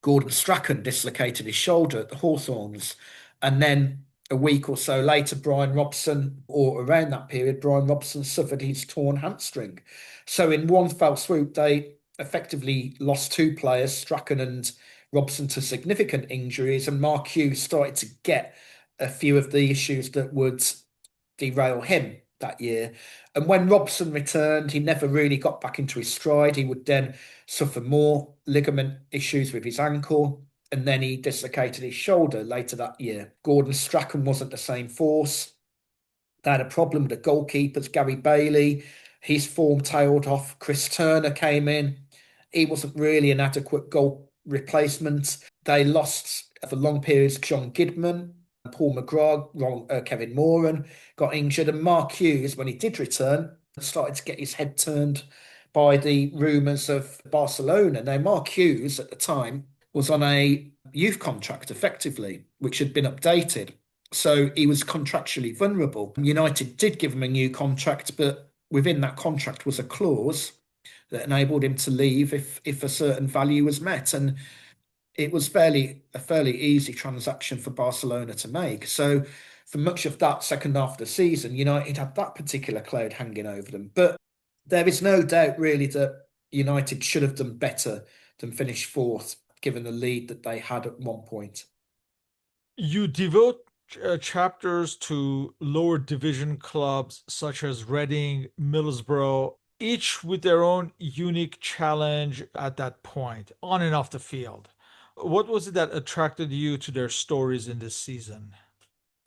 Gordon Strachan dislocated his shoulder at the Hawthorns. And then a week or so later, Brian Robson, or around that period, Brian Robson suffered his torn hamstring. So in one fell swoop, they effectively lost 2 players, Strachan and Robson, to significant injuries, and Mark Hughes started to get a few of the issues that would derail him that year. And when Robson returned, he never really got back into his stride. He would then suffer more ligament issues with his ankle, and then he dislocated his shoulder later that year. Gordon Strachan wasn't the same force. They had a problem with the goalkeepers, Gary Bailey. His form tailed off. Chris Turner came in. He wasn't really an adequate goal replacement. They lost for long periods John Gidman, Paul McGrath, Kevin Moran got injured, and Mark Hughes, when he did return, started to get his head turned by the rumours of Barcelona. Now, Mark Hughes at the time was on a youth contract, effectively, which had been updated. So he was contractually vulnerable. United did give him a new contract, but within that contract was a clause that enabled him to leave if a certain value was met. And it was a fairly easy transaction for Barcelona to make. So for much of that second half of the season, United had that particular cloud hanging over them. But there is no doubt really that United should have done better than finish fourth, given the lead that they had at one point. You devote chapters to lower division clubs such as Reading, Middlesbrough, each with their own unique challenge at that point, on and off the field. What was it that attracted you to their stories in this season?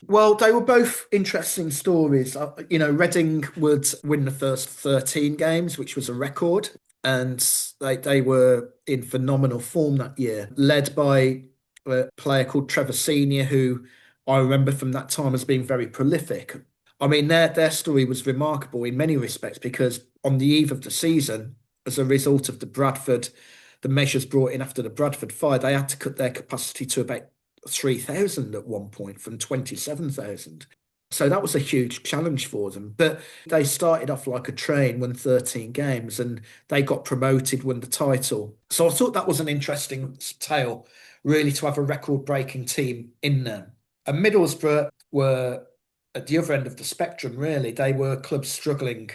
Well, they were both interesting stories. Reading would win the first 13 games, which was a record, and they were in phenomenal form that year, led by a player called Trevor Senior, who I remember from that time as being very prolific. I mean, their story was remarkable in many respects because on the eve of the season, as a result of the measures brought in after the Bradford fire, they had to cut their capacity to about 3,000 at one point from 27,000. So that was a huge challenge for them. But they started off like a train, won 13 games, and they got promoted, won the title. So I thought that was an interesting tale, really, to have a record-breaking team in there. And Middlesbrough were at the other end of the spectrum, really. They were clubs struggling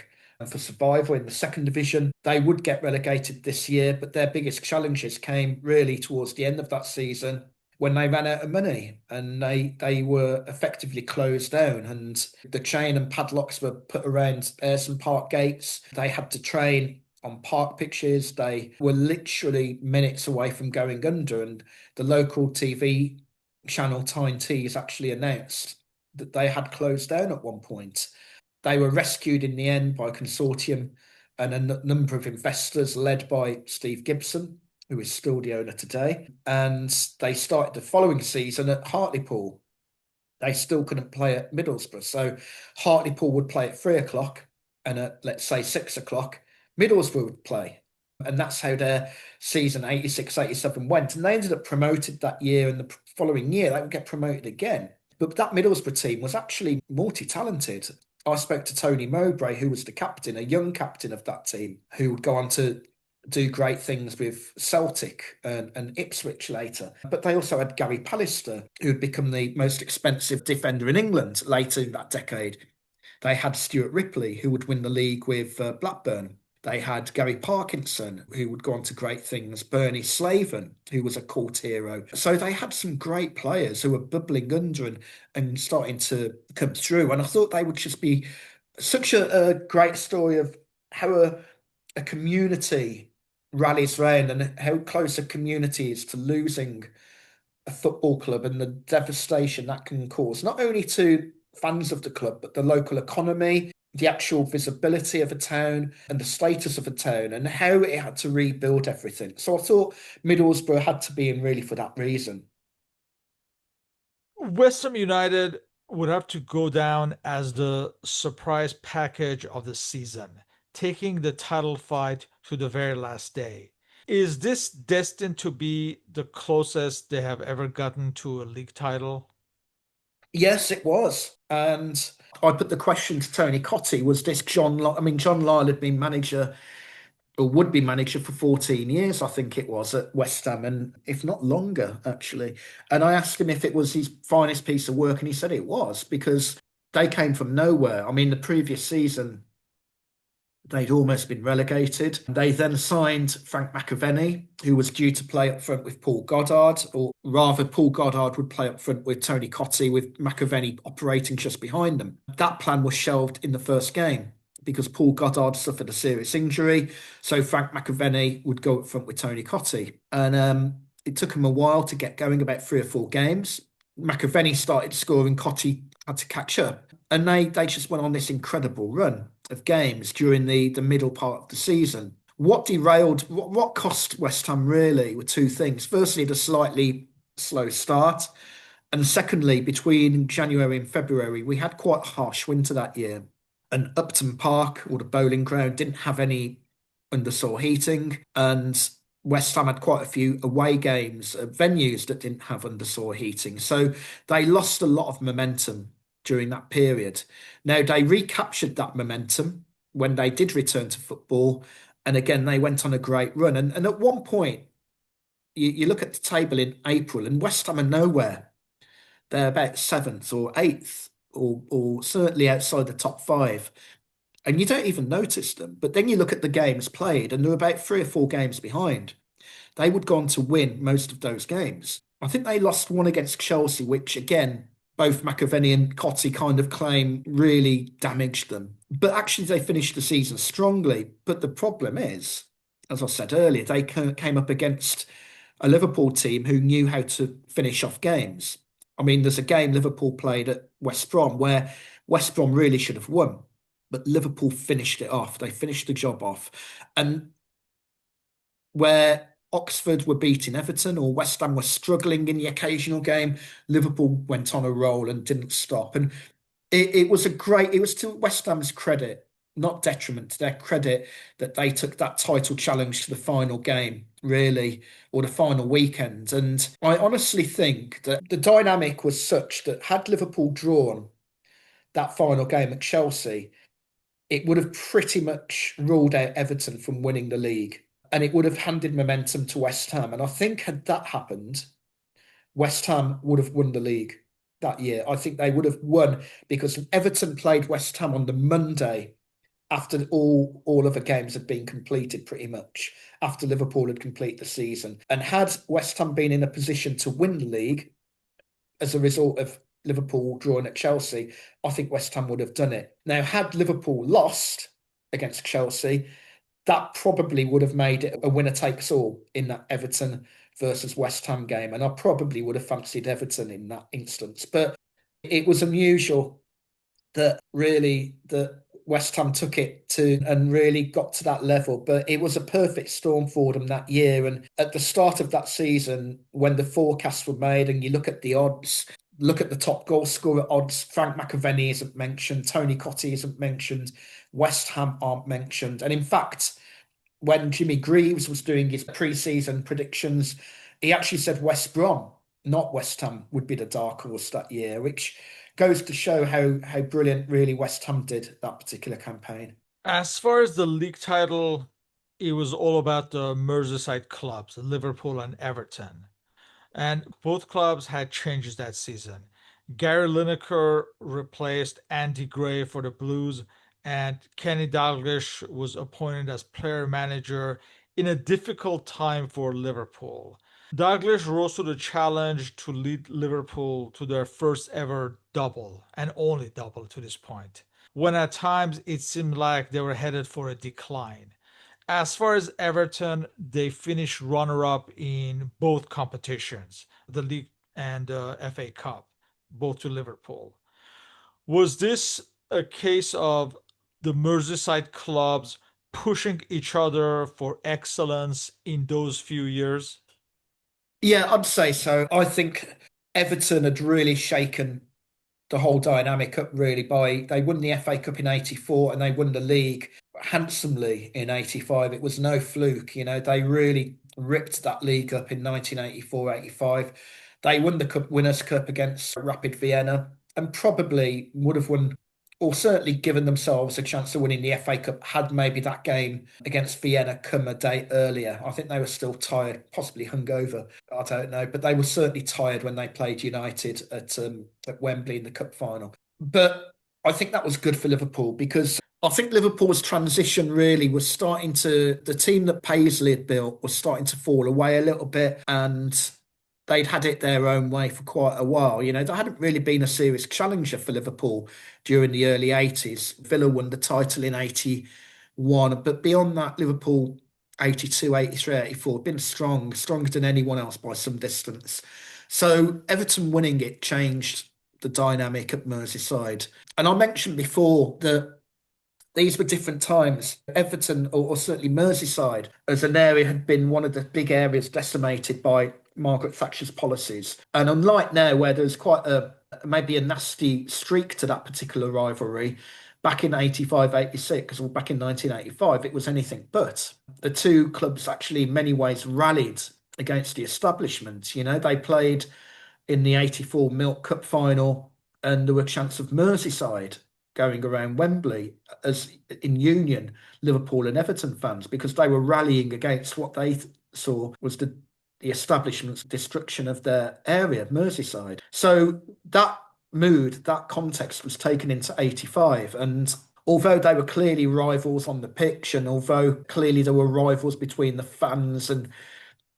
for survival in the second division. They would get relegated this year, but their biggest challenges came really towards the end of that season when they ran out of money and they were effectively closed down, and the chain and padlocks were put around Ayresome Park gates. They had to train on park pitches. They were literally minutes away from going under, and the local TV channel Tyne Tees actually announced that they had closed down at one point. They were rescued in the end by a consortium and a number of investors led by Steve Gibson, who is still the owner today. And they started the following season at Hartlepool. They still couldn't play at Middlesbrough. So Hartlepool would play at 3 o'clock, and at, let's say, 6 o'clock, Middlesbrough would play. And that's how their season 86-87 went. And they ended up promoted that year, and the following year they would get promoted again. But that Middlesbrough team was actually multi-talented. I spoke to Tony Mowbray, who was the captain, a young captain of that team, who would go on to do great things with Celtic and Ipswich later. But they also had Gary Pallister, who had become the most expensive defender in England later in that decade. They had Stuart Ripley, who would win the league with Blackburn. They had Gary Parkinson, who would go on to great things, Bernie Slaven, who was a cult hero. So they had some great players who were bubbling under and starting to come through. And I thought they would just be such a great story of how a community rallies round and how close a community is to losing a football club and the devastation that can cause, not only to fans of the club, but the local economy, the actual visibility of a town and the status of a town and how it had to rebuild everything. So I thought Middlesbrough had to be in really for that reason. West Ham United would have to go down as the surprise package of the season, taking the title fight to the very last day. Is this destined to be the closest they have ever gotten to a league title? Yes, it was. And I put the question to Tony Cottee, was this John Lyle? I mean, John Lyle had been manager or would be manager for 14 years, I think it was, at West Ham, and if not longer, actually. And I asked him if it was his finest piece of work, and he said it was because they came from nowhere. I mean, the previous season, they'd almost been relegated. They then signed Frank McAvenny, who was due to play up front with Paul Goddard, or rather, Paul Goddard would play up front with Tony Cottee, with McAvenny operating just behind them. That plan was shelved in the first game because Paul Goddard suffered a serious injury. So Frank McAvenny would go up front with Tony Cottee. And it took him a while to get going, about 3 or 4 games. McAvenny started scoring, Cottee had to catch up. And they just went on this incredible run of games during the middle part of the season. What cost West Ham really were two things. Firstly, the slightly slow start. And secondly, between January and February, we had quite a harsh winter that year. And Upton Park, or the bowling ground, didn't have any undersoil heating. And West Ham had quite a few away games at venues that didn't have undersoil heating. So they lost a lot of momentum during that period. Now, they recaptured that momentum when they did return to football. And again, they went on a great run. And at one point, you look at the table in April, and West Ham are nowhere. They're about seventh or eighth, or certainly outside the top five. And you don't even notice them. But then you look at the games played, and they're about 3 or 4 games behind. They would go on to win most of those games. I think they lost one against Chelsea, which again, both McAvenny and Cottee kind of claim really damaged them. But actually, they finished the season strongly. But the problem is, as I said earlier, they came up against a Liverpool team who knew how to finish off games. I mean, there's a game Liverpool played at West Brom where West Brom really should have won, but Liverpool finished it off. They finished the job off. And where Oxford were beating Everton or West Ham were struggling in the occasional game, Liverpool went on a roll and didn't stop. And it was it was to West Ham's credit, not detriment to their credit, that they took that title challenge to the final game, really, or the final weekend. And I honestly think that the dynamic was such that had Liverpool drawn that final game at Chelsea, it would have pretty much ruled out Everton from winning the league. And it would have handed momentum to West Ham. And I think had that happened, West Ham would have won the league that year. I think they would have won because Everton played West Ham on the Monday after all other games had been completed, pretty much after Liverpool had completed the season. And had West Ham been in a position to win the league as a result of Liverpool drawing at Chelsea, I think West Ham would have done it. Now, had Liverpool lost against Chelsea, that probably would have made it a winner takes all in that Everton versus West Ham game. And I probably would have fancied Everton in that instance. But it was unusual that West Ham took it to and really got to that level. But it was a perfect storm for them that year. And at the start of that season, when the forecasts were made and you look at the odds, look at the top goal scorer odds, Frank McAvenny isn't mentioned, Tony Cottee isn't mentioned, West Ham aren't mentioned. And in fact, when Jimmy Greaves was doing his pre-season predictions, he actually said West Brom, not West Ham, would be the dark horse that year, which goes to show how brilliant really West Ham did that particular campaign. As far as the league title, it was all about the Merseyside clubs, Liverpool and Everton. And both clubs had changes that season. Gary Lineker replaced Andy Gray for the Blues, and Kenny Dalglish was appointed as player manager in a difficult time for Liverpool. Dalglish rose to the challenge to lead Liverpool to their first ever double, and only double to this point, when at times it seemed like they were headed for a decline. As far as Everton, they finished runner up in both competitions, the league and FA Cup, both to Liverpool. Was this a case of the Merseyside clubs pushing each other for excellence in those few years? Yeah, I'd say so. I think Everton had really shaken the whole dynamic up really by they won the FA Cup in '84 and they won the league handsomely in '85. It was no fluke, they really ripped that league up in 1984, '85. They won the Cup Winners' Cup against Rapid Vienna and probably would have won or certainly given themselves a chance of winning the FA Cup had maybe that game against Vienna come a day earlier. I think they were still tired, possibly hungover. I don't know, but they were certainly tired when they played United at Wembley in the cup final. But I think that was good for Liverpool because I think Liverpool's transition really was starting to the team that Paisley had built was starting to fall away a little bit, and they'd had it their own way for quite a while. There hadn't really been a serious challenger for Liverpool during the early 80s. Villa won the title in 81, but beyond that, Liverpool 82, 83, 84 been strong, stronger than anyone else by some distance. So Everton winning it changed the dynamic at Merseyside. And I mentioned before that these were different times. Everton, or certainly Merseyside, as an area, had been one of the big areas decimated by Margaret Thatcher's policies. And unlike now, where there's quite maybe a nasty streak to that particular rivalry, back in 85, 86, or back in 1985, it was anything but. The two clubs actually, in many ways, rallied against the establishment. They played in the 84 Milk Cup final, and there were chants of Merseyside going around Wembley as in union Liverpool and Everton fans because they were rallying against what they saw was the establishment's destruction of their area, Merseyside. So that mood, that context was taken into 85. And although they were clearly rivals on the pitch, and although clearly there were rivals between the fans and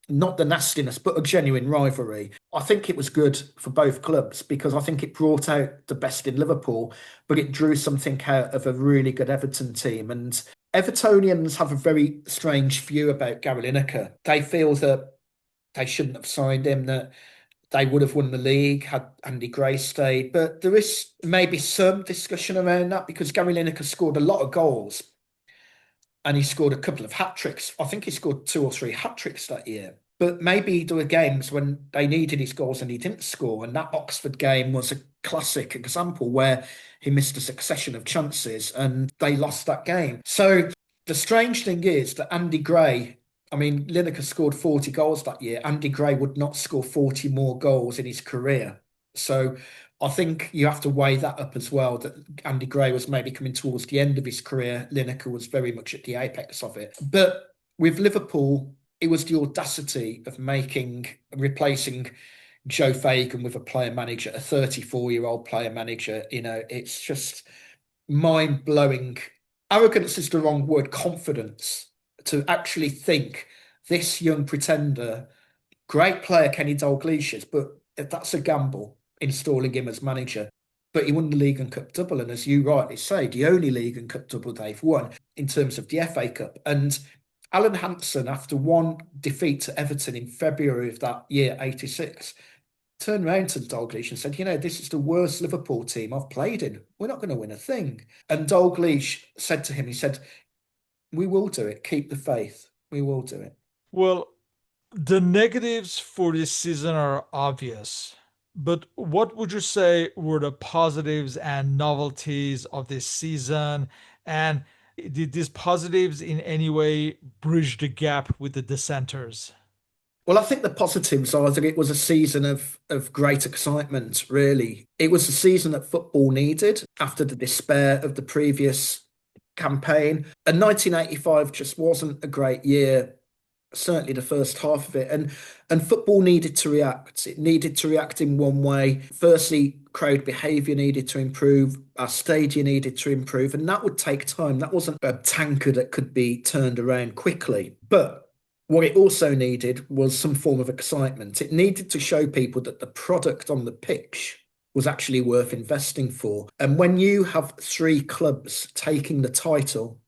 not the nastiness, but a genuine rivalry. I think it was good for both clubs because I think it brought out the best in Liverpool, but it drew something out of a really good Everton team. And Evertonians have a very strange view about Gary Lineker. They feel that they shouldn't have signed him, that they would have won the league had Andy Gray stayed. But there is maybe some discussion around that because Gary Lineker scored a lot of goals and he scored a couple of hat-tricks. I think he scored 2 or 3 hat-tricks that year. But maybe there were games when they needed his goals and he didn't score. And that Oxford game was a classic example where he missed a succession of chances and they lost that game. So the strange thing is that Andy Gray, I mean, Lineker scored 40 goals that year. Andy Gray would not score 40 more goals in his career. So I think you have to weigh that up as well, that Andy Gray was maybe coming towards the end of his career. Lineker was very much at the apex of it. But with Liverpool, it was the audacity of replacing Joe Fagan with a player manager, a 34-year-old player manager. It's just mind-blowing. Arrogance is the wrong word, confidence, to actually think this young pretender, great player Kenny Dalglish is, but that's a gamble installing him as manager. But he won the League and Cup double, and as you rightly say, the only League and Cup double they've won in terms of the FA Cup. And Alan Hansen, after one defeat to Everton in February of that year, 86, turned around to Dalglish and said, this is the worst Liverpool team I've played in. We're not going to win a thing. And Dalglish said to him, he said, we will do it. Keep the faith. We will do it. Well, the negatives for this season are obvious, but what would you say were the positives and novelties of this season? And did these positives in any way bridge the gap with the dissenters? Well, I think the positives are that it was a season of great excitement, really. It was a season that football needed after the despair of the previous campaign. And 1985 just wasn't a great year certainly the first half of it. And football needed to react. It needed to react in one way. Firstly, crowd behaviour needed to improve, our stadium needed to improve, and that would take time. That wasn't a tanker that could be turned around quickly. But what it also needed was some form of excitement. It needed to show people that the product on the pitch was actually worth investing for. And when you have three clubs taking the title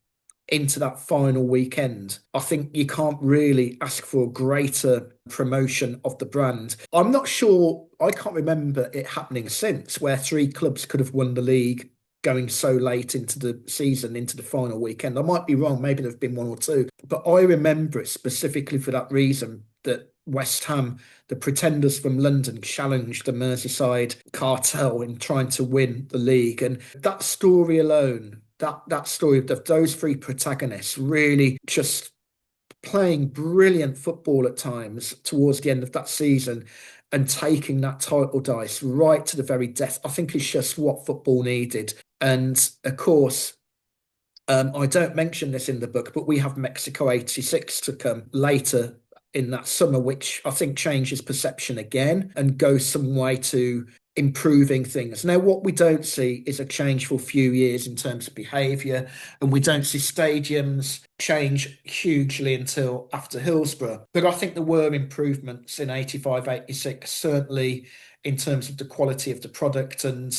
into that final weekend, I think you can't really ask for a greater promotion of the brand. I'm not sure, I can't remember it happening since where three clubs could have won the league going so late into the season, into the final weekend. I might be wrong, maybe there've been one or two, but I remember it specifically for that reason that West Ham, the pretenders from London, challenged the Merseyside cartel in trying to win the league. And that story alone, that story of those three protagonists really just playing brilliant football at times towards the end of that season and taking that title dice right to the very death, I think is just what football needed. And of course, I don't mention this in the book, but we have Mexico 86 to come later in that summer, which I think changes perception again and goes some way to improving things. Now, what we don't see is a change for a few years in terms of behaviour, and we don't see stadiums change hugely until after Hillsborough. But I think there were improvements in 85, 86, certainly in terms of the quality of the product and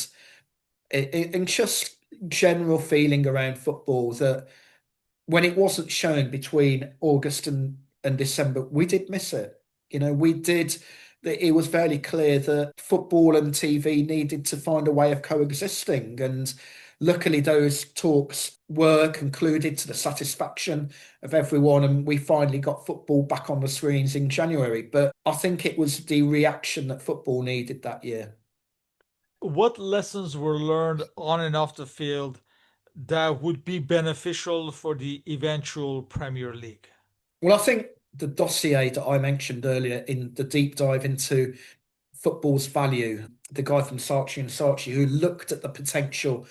just general feeling around football that when it wasn't shown between August and December, we did miss it. We did. It was very clear that football and TV needed to find a way of coexisting. And luckily, those talks were concluded to the satisfaction of everyone. And we finally got football back on the screens in January. But I think it was the reaction that football needed that year. What lessons were learned on and off the field that would be beneficial for the eventual Premier League? Well, I think the dossier that I mentioned earlier in the deep dive into football's value, the guy from Soccernostalgia who looked at the potential,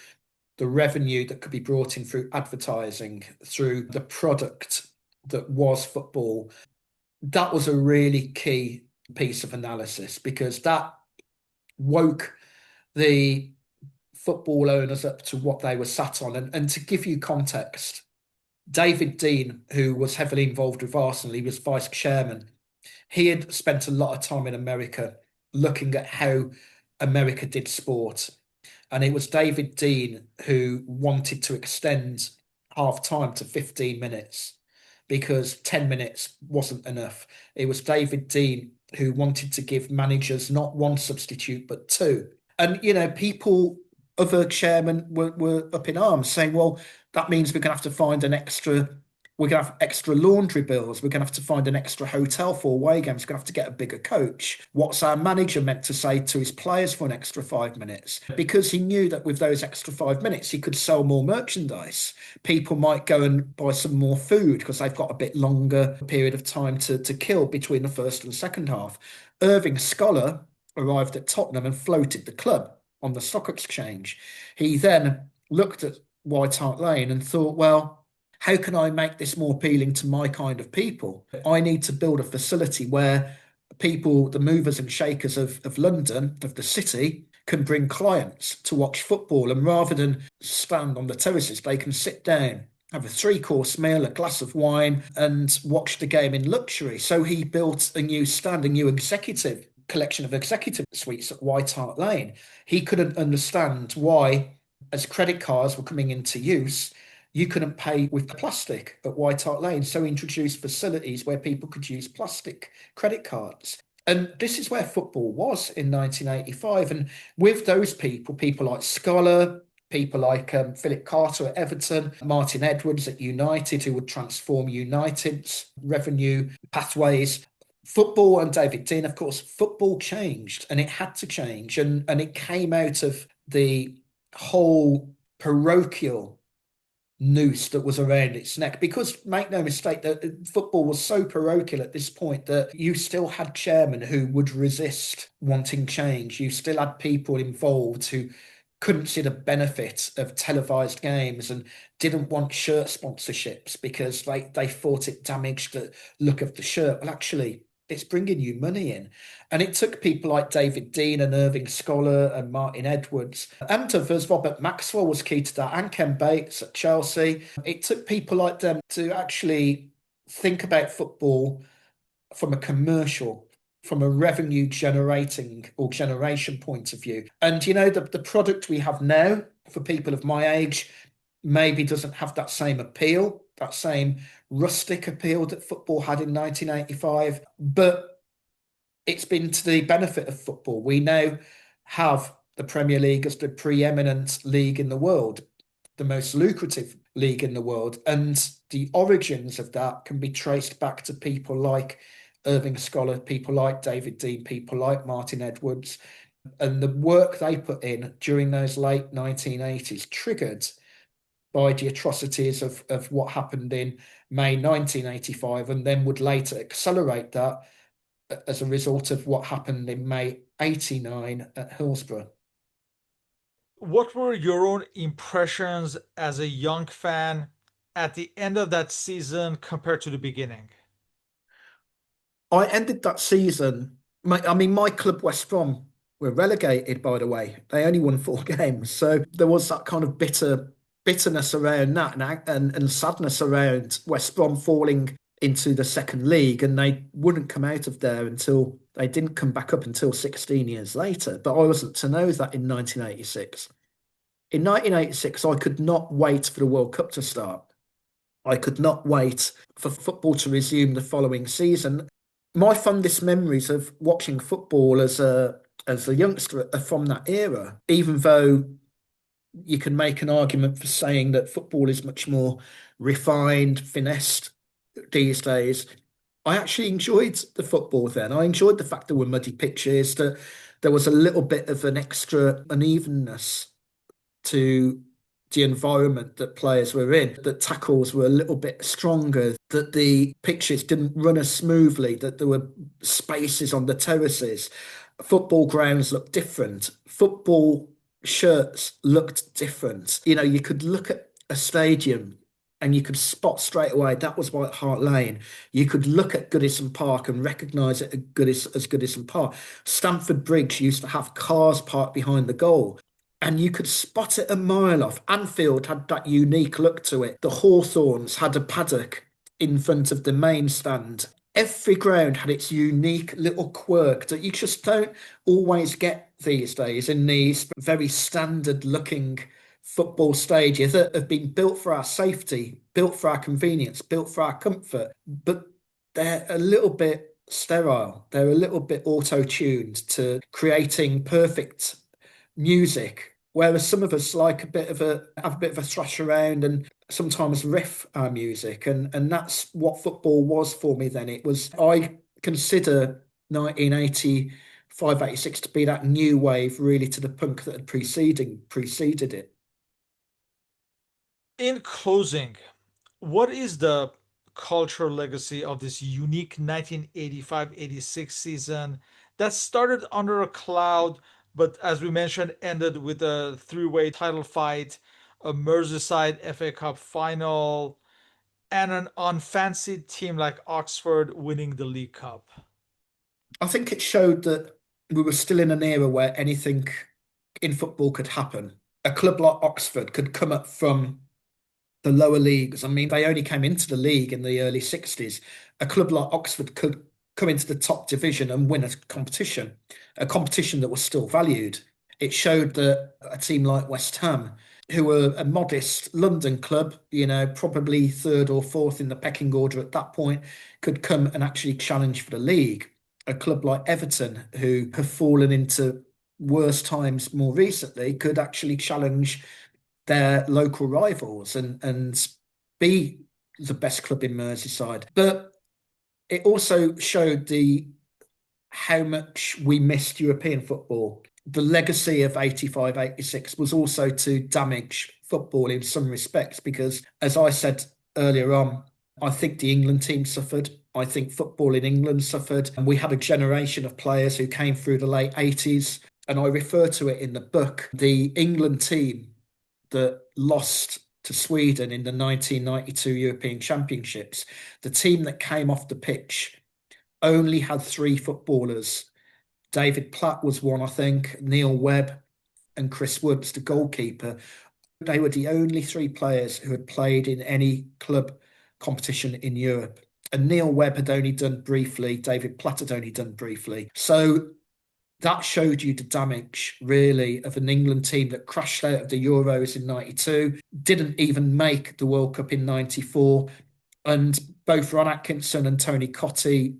the revenue that could be brought in through advertising, through the product that was football, that was a really key piece of analysis because that woke the football owners up to what they were sat on. And to give you context, David Dean, who was heavily involved with Arsenal, he was vice chairman. He had spent a lot of time in America looking at how America did sport. And it was David Dean who wanted to extend half time to 15 minutes because 10 minutes wasn't enough. It was David Dean who wanted to give managers not one substitute, but two. And, people, other chairmen were up in arms saying, well, that means we're going to have to find we're going to have extra laundry bills. We're going to have to find an extra hotel for away games. We're going to have to get a bigger coach. What's our manager meant to say to his players for an extra 5 minutes? Because he knew that with those extra 5 minutes, he could sell more merchandise. People might go and buy some more food because they've got a bit longer period of time to kill between the first and second half. Irving Scholar arrived at Tottenham and floated the club on the stock exchange. He then looked at White Hart Lane and thought, well, how can I make this more appealing to my kind of people? I need to build a facility where people, the movers and shakers of London, of the city, can bring clients to watch football. And rather than stand on the terraces, they can sit down, have a three-course meal, a glass of wine, and watch the game in luxury. So he built a new stand, a new executive collection of executive suites at White Hart Lane. He couldn't understand why, as credit cards were coming into use, you couldn't pay with plastic at White Hart Lane. So he introduced facilities where people could use plastic credit cards. And this is where football was in 1985. And with those people, people like Scholar, people like Philip Carter at Everton, Martin Edwards at United, who would transform United's revenue pathways. Football and David Dean, of course, football changed and it had to change. And it came out of the whole parochial noose that was around its neck. Because make no mistake, that football was so parochial at this point that you still had chairmen who would resist wanting change. You still had people involved who couldn't see the benefit of televised games and didn't want shirt sponsorships because they thought it damaged the look of the shirt. Well, actually, it's bringing you money in. And it took people like David Dean and Irving Scholar and Martin Edwards and others. Robert Maxwell was key to that, and Ken Bates at Chelsea. It took people like them to actually think about football from a commercial, from a revenue generating or generation point of view. And the product we have now for people of my age maybe doesn't have that same appeal, that same rustic appeal that football had in 1985, but it's been to the benefit of football. We now have the Premier League as the preeminent league in the world, the most lucrative league in the world. And the origins of that can be traced back to people like Irving Scholar, people like David Dean, people like Martin Edwards, and the work they put in during those late 1980s, triggered by the atrocities of what happened in May 1985, and then would later accelerate that as a result of what happened in May 89 at Hillsborough. What were your own impressions as a young fan at the end of that season compared to the beginning? I ended that season. My club, West Brom, were relegated, by the way. They only won 4 games. So there was that kind of bitterness around that and sadness around West Brom falling into the second league, and they wouldn't come out of there until they didn't come back up until 16 years later. But I wasn't to know that in 1986. In 1986, I could not wait for the World Cup to start. I could not wait for football to resume the following season. My fondest memories of watching football as a youngster are from that era, even though you can make an argument for saying that football is much more refined, finessed these days. I actually enjoyed the football then. I enjoyed the fact there were muddy pitches, that there was a little bit of an extra unevenness to the environment that players were in, that tackles were a little bit stronger, that the pitches didn't run as smoothly, that there were spaces on the terraces. Football grounds looked different. Football shirts looked different. You could look at a stadium and you could spot straight away that was White Hart Lane. You could look at Goodison Park and recognise it as Goodison Park. Stamford Bridge used to have cars parked behind the goal, and you could spot it a mile off. Anfield had that unique look to it. The Hawthorns had a paddock in front of the main stand. Every ground had its unique little quirk that you just don't always get these days in these very standard looking football stadiums that have been built for our safety, built for our convenience, built for our comfort, but they're a little bit sterile. They're a little bit auto-tuned to creating perfect music, whereas some of us like have a bit of a thrash around and sometimes riff our music, and that's what football was for me then. It was, I consider 1985-86 to be that new wave really to the punk that had preceded it. In closing, what is the cultural legacy of this unique 1985-86 season that started under a cloud, but as we mentioned, ended with a three-way title fight, a Merseyside FA Cup final, and an unfancied team like Oxford winning the League Cup? I think it showed that we were still in an era where anything in football could happen. A club like Oxford could come up from the lower leagues. I mean, they only came into the league in the early 60s. A club like Oxford could come into the top division and win a competition that was still valued. It showed that a team like West Ham, who were a modest London club, probably third or fourth in the pecking order at that point, could come and actually challenge for the league. A club like Everton, who have fallen into worse times more recently, could actually challenge their local rivals and be the best club in Merseyside. But it also showed how much we missed European football. The legacy of 85-86 was also to damage football in some respects, because, as I said earlier on, I think the England team suffered. I think football in England suffered. And we had a generation of players who came through the late 80s and I refer to it in the book, the England team that lost to Sweden in the 1992 European Championships, the team that came off the pitch only had three footballers. David Platt was one, I think, Neil Webb and Chris Woods, the goalkeeper. They were the only three players who had played in any club competition in Europe. And Neil Webb had only done briefly, David Platt had only done briefly. So that showed you the damage, really, of an England team that crashed out of the Euros in 92, didn't even make the World Cup in 94. And both Ron Atkinson and Tony Cottee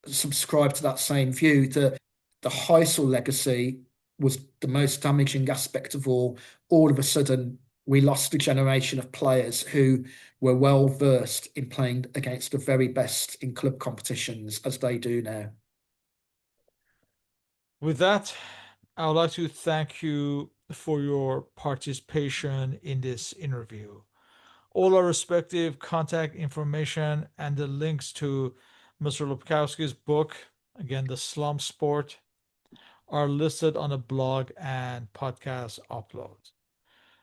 subscribed to that same view, that the Heysel legacy was the most damaging aspect of all. All of a sudden, we lost a generation of players who were well versed in playing against the very best in club competitions as they do now. With that, I would like to thank you for your participation in this interview. All our respective contact information and the links to Mr. Lepkowski's book, again, The Slum Sport, are listed on the blog and podcast upload.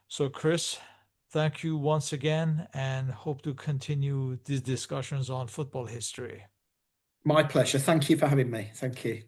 So, Chris, thank you once again and hope to continue these discussions on football history. My pleasure. Thank you for having me. Thank you.